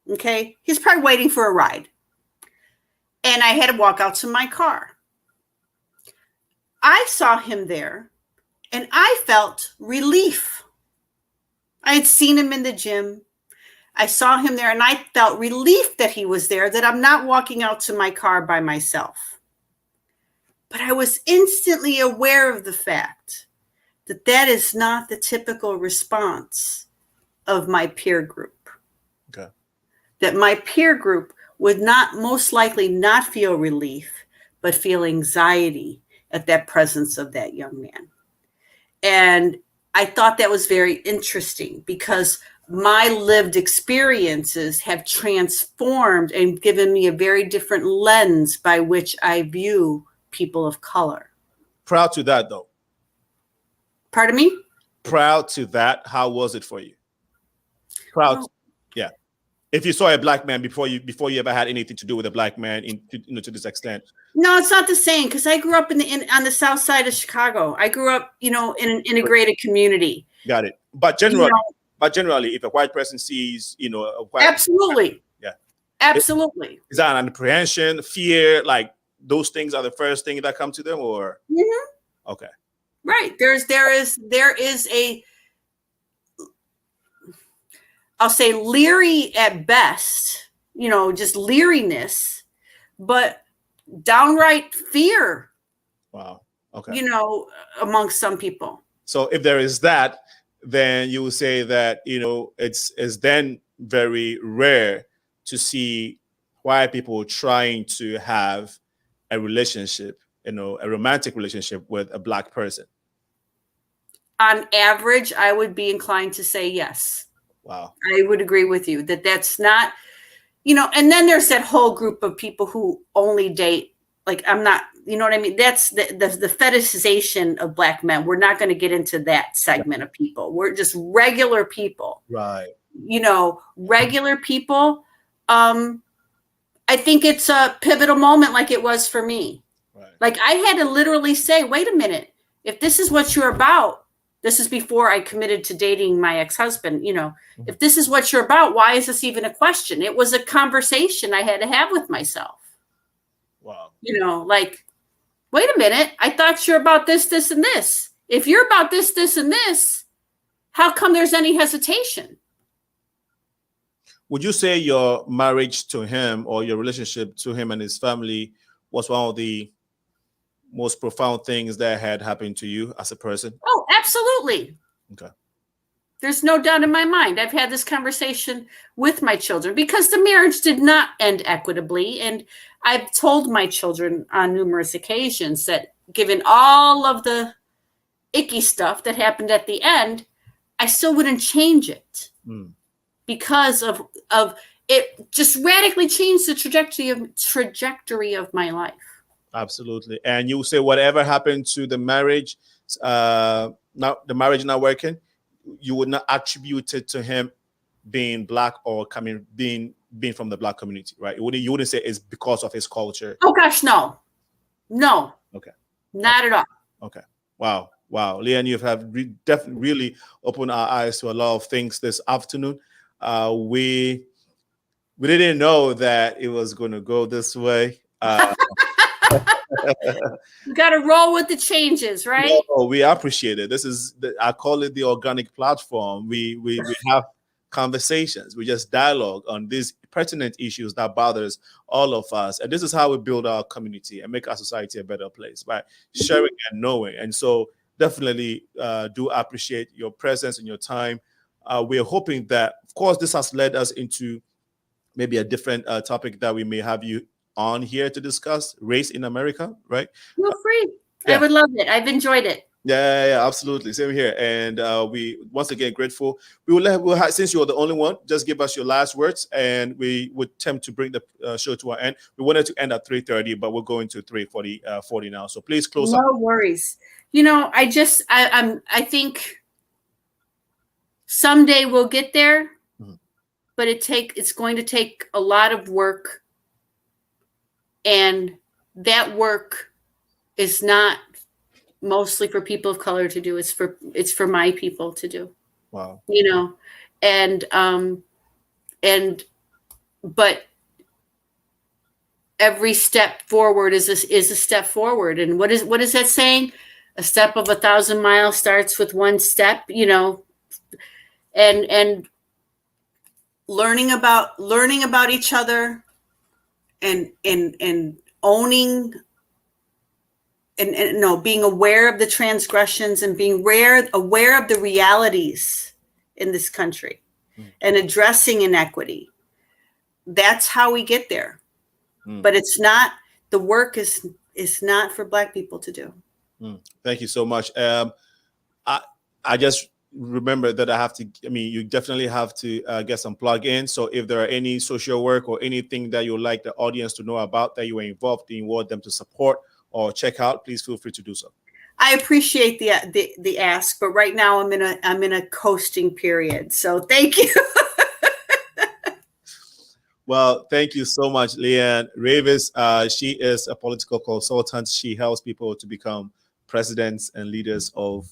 Okay. He's probably waiting for a ride. And I had to walk out to my car. I saw him there, and I felt relief. I had seen him in the gym. I saw him there, and I felt relief that he was there, that I'm not walking out to my car by myself. But I was instantly aware of the fact that that is not the typical response of my peer group. Okay. That my peer group would not most likely not feel relief, but feel anxiety at that presence of that young man. And I thought that was very interesting because my lived experiences have transformed and given me a very different lens by which I view people of color. Proud to that, though. Pardon me? Proud to that. How was it for you? Proud. Well, yeah. If you saw a black man before you ever had anything to do with a black man, to this extent. No, it's not the same because I grew up on the south side of Chicago. I grew up, in an integrated community. Got it. But generally, if a white person sees, a white absolutely, yeah, absolutely, is that an apprehension, fear, like those things are the first thing that come to them, or okay, right? There is a, I'll say leery at best, just leeriness, but downright fear. Wow. Okay. Amongst some people. So if there is that, then you will say that, it's then very rare to see white people trying to have a relationship, a romantic relationship with a black person. On average, I would be inclined to say yes. Wow. I would agree with you that's not, and then there's that whole group of people who only date. Like, I'm not, you know what I mean? That's the fetishization of black men. We're not going to get into that segment of people. We're just regular people. Right. Regular people. I think it's a pivotal moment like it was for me. Right. Like, I had to literally say, wait a minute. If this is what you're about, this is before I committed to dating my ex-husband, if this is what you're about, why is this even a question? It was a conversation I had to have with myself. Wow. Like, wait a minute. I thought you're about this, this, and this. If you're about this, this, and this, how come there's any hesitation? Would you say your marriage to him or your relationship to him and his family was one of the most profound things that had happened to you as a person? Oh, absolutely. Okay. There's no doubt in my mind. I've had this conversation with my children because the marriage did not end equitably. And I've told my children on numerous occasions that given all of the icky stuff that happened at the end, I still wouldn't change it because of it just radically changed the trajectory of my life. Absolutely. And you say whatever happened to the marriage, now the marriage not working, you would not attribute it to him being black or being from the black community, right? You wouldn't say it's because of his culture. Oh gosh, no. Okay. Not at all. Okay. Wow. Leanne, you have definitely really opened our eyes to a lot of things this afternoon. We we didn't know that it was going to go this way. You got to roll with the changes, right? No, we appreciate it. This is I call it the organic platform. We have conversations. We just dialogue on these pertinent issues that bothers all of us, and this is how we build our community and make our society a better place by sharing and knowing. And so, definitely do appreciate your presence and your time. We are hoping that, of course, this has led us into maybe a different topic that we may have you on here to discuss, race in America, right? Feel free. Yeah. I would love it. I've enjoyed it. Yeah, absolutely. Same here. And we once again grateful. Since you're the only one, just give us your last words, and we would attempt to bring the show to our end. We wanted to end at 3:30, but we're going to 3:40 now. So please close up. No worries. I think someday we'll get there, but it's going to take a lot of work, and that work is not mostly for people of color to do. It's for my people to do. Wow. But every step forward is a step forward. And what is that saying? A step of 1,000 miles starts with one step, and learning about each other and owning and being aware of the transgressions and being aware of the realities in this country and addressing inequity. That's how we get there. But it's not, the work is not for Black people to do. Thank you so much. I just remember that you definitely have to get some plug-in. So if there are any social work or anything that you'd like the audience to know about that you were involved in, you want them to support or check out, please feel free to do so. I appreciate the ask, but right now I'm in a coasting period. So thank you. Well, thank you so much, Leanne Ravis. She is a political consultant. She helps people to become presidents and leaders of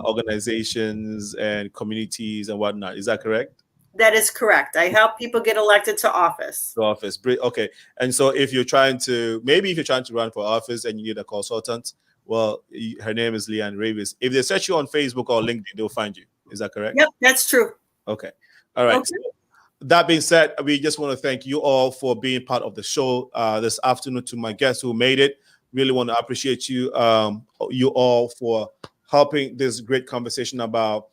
organizations and communities and whatnot. Is that correct? That is correct. I help people get elected to office. Okay. And so if you're trying to run for office and you need a consultant, well, her name is Leanne Ravis. If they search you on Facebook or LinkedIn, they'll find you. Is that correct? Yep, that's true. Okay. All right. Okay. So that being said, we just want to thank you all for being part of the show this afternoon. To my guests who made it, really want to appreciate you all for helping this great conversation about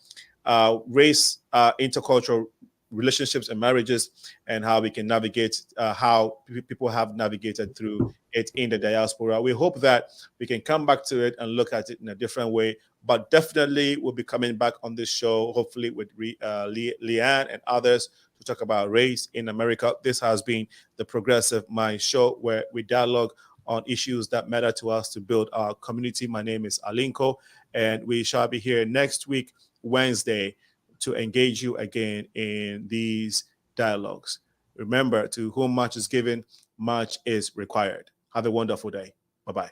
race, intercultural relationships and marriages, and how we can navigate how people have navigated through it in the diaspora. We hope that we can come back to it and look at it in a different way, but definitely we'll be coming back on this show, hopefully with Leanne and others, to talk about race in America. This has been the Progressive Mind Show, where we dialogue on issues that matter to us to build our community. My name is Alinko, and we shall be here next week, Wednesday, to engage you again in these dialogues. Remember, to whom much is given, much is required. Have a wonderful day. Bye-bye.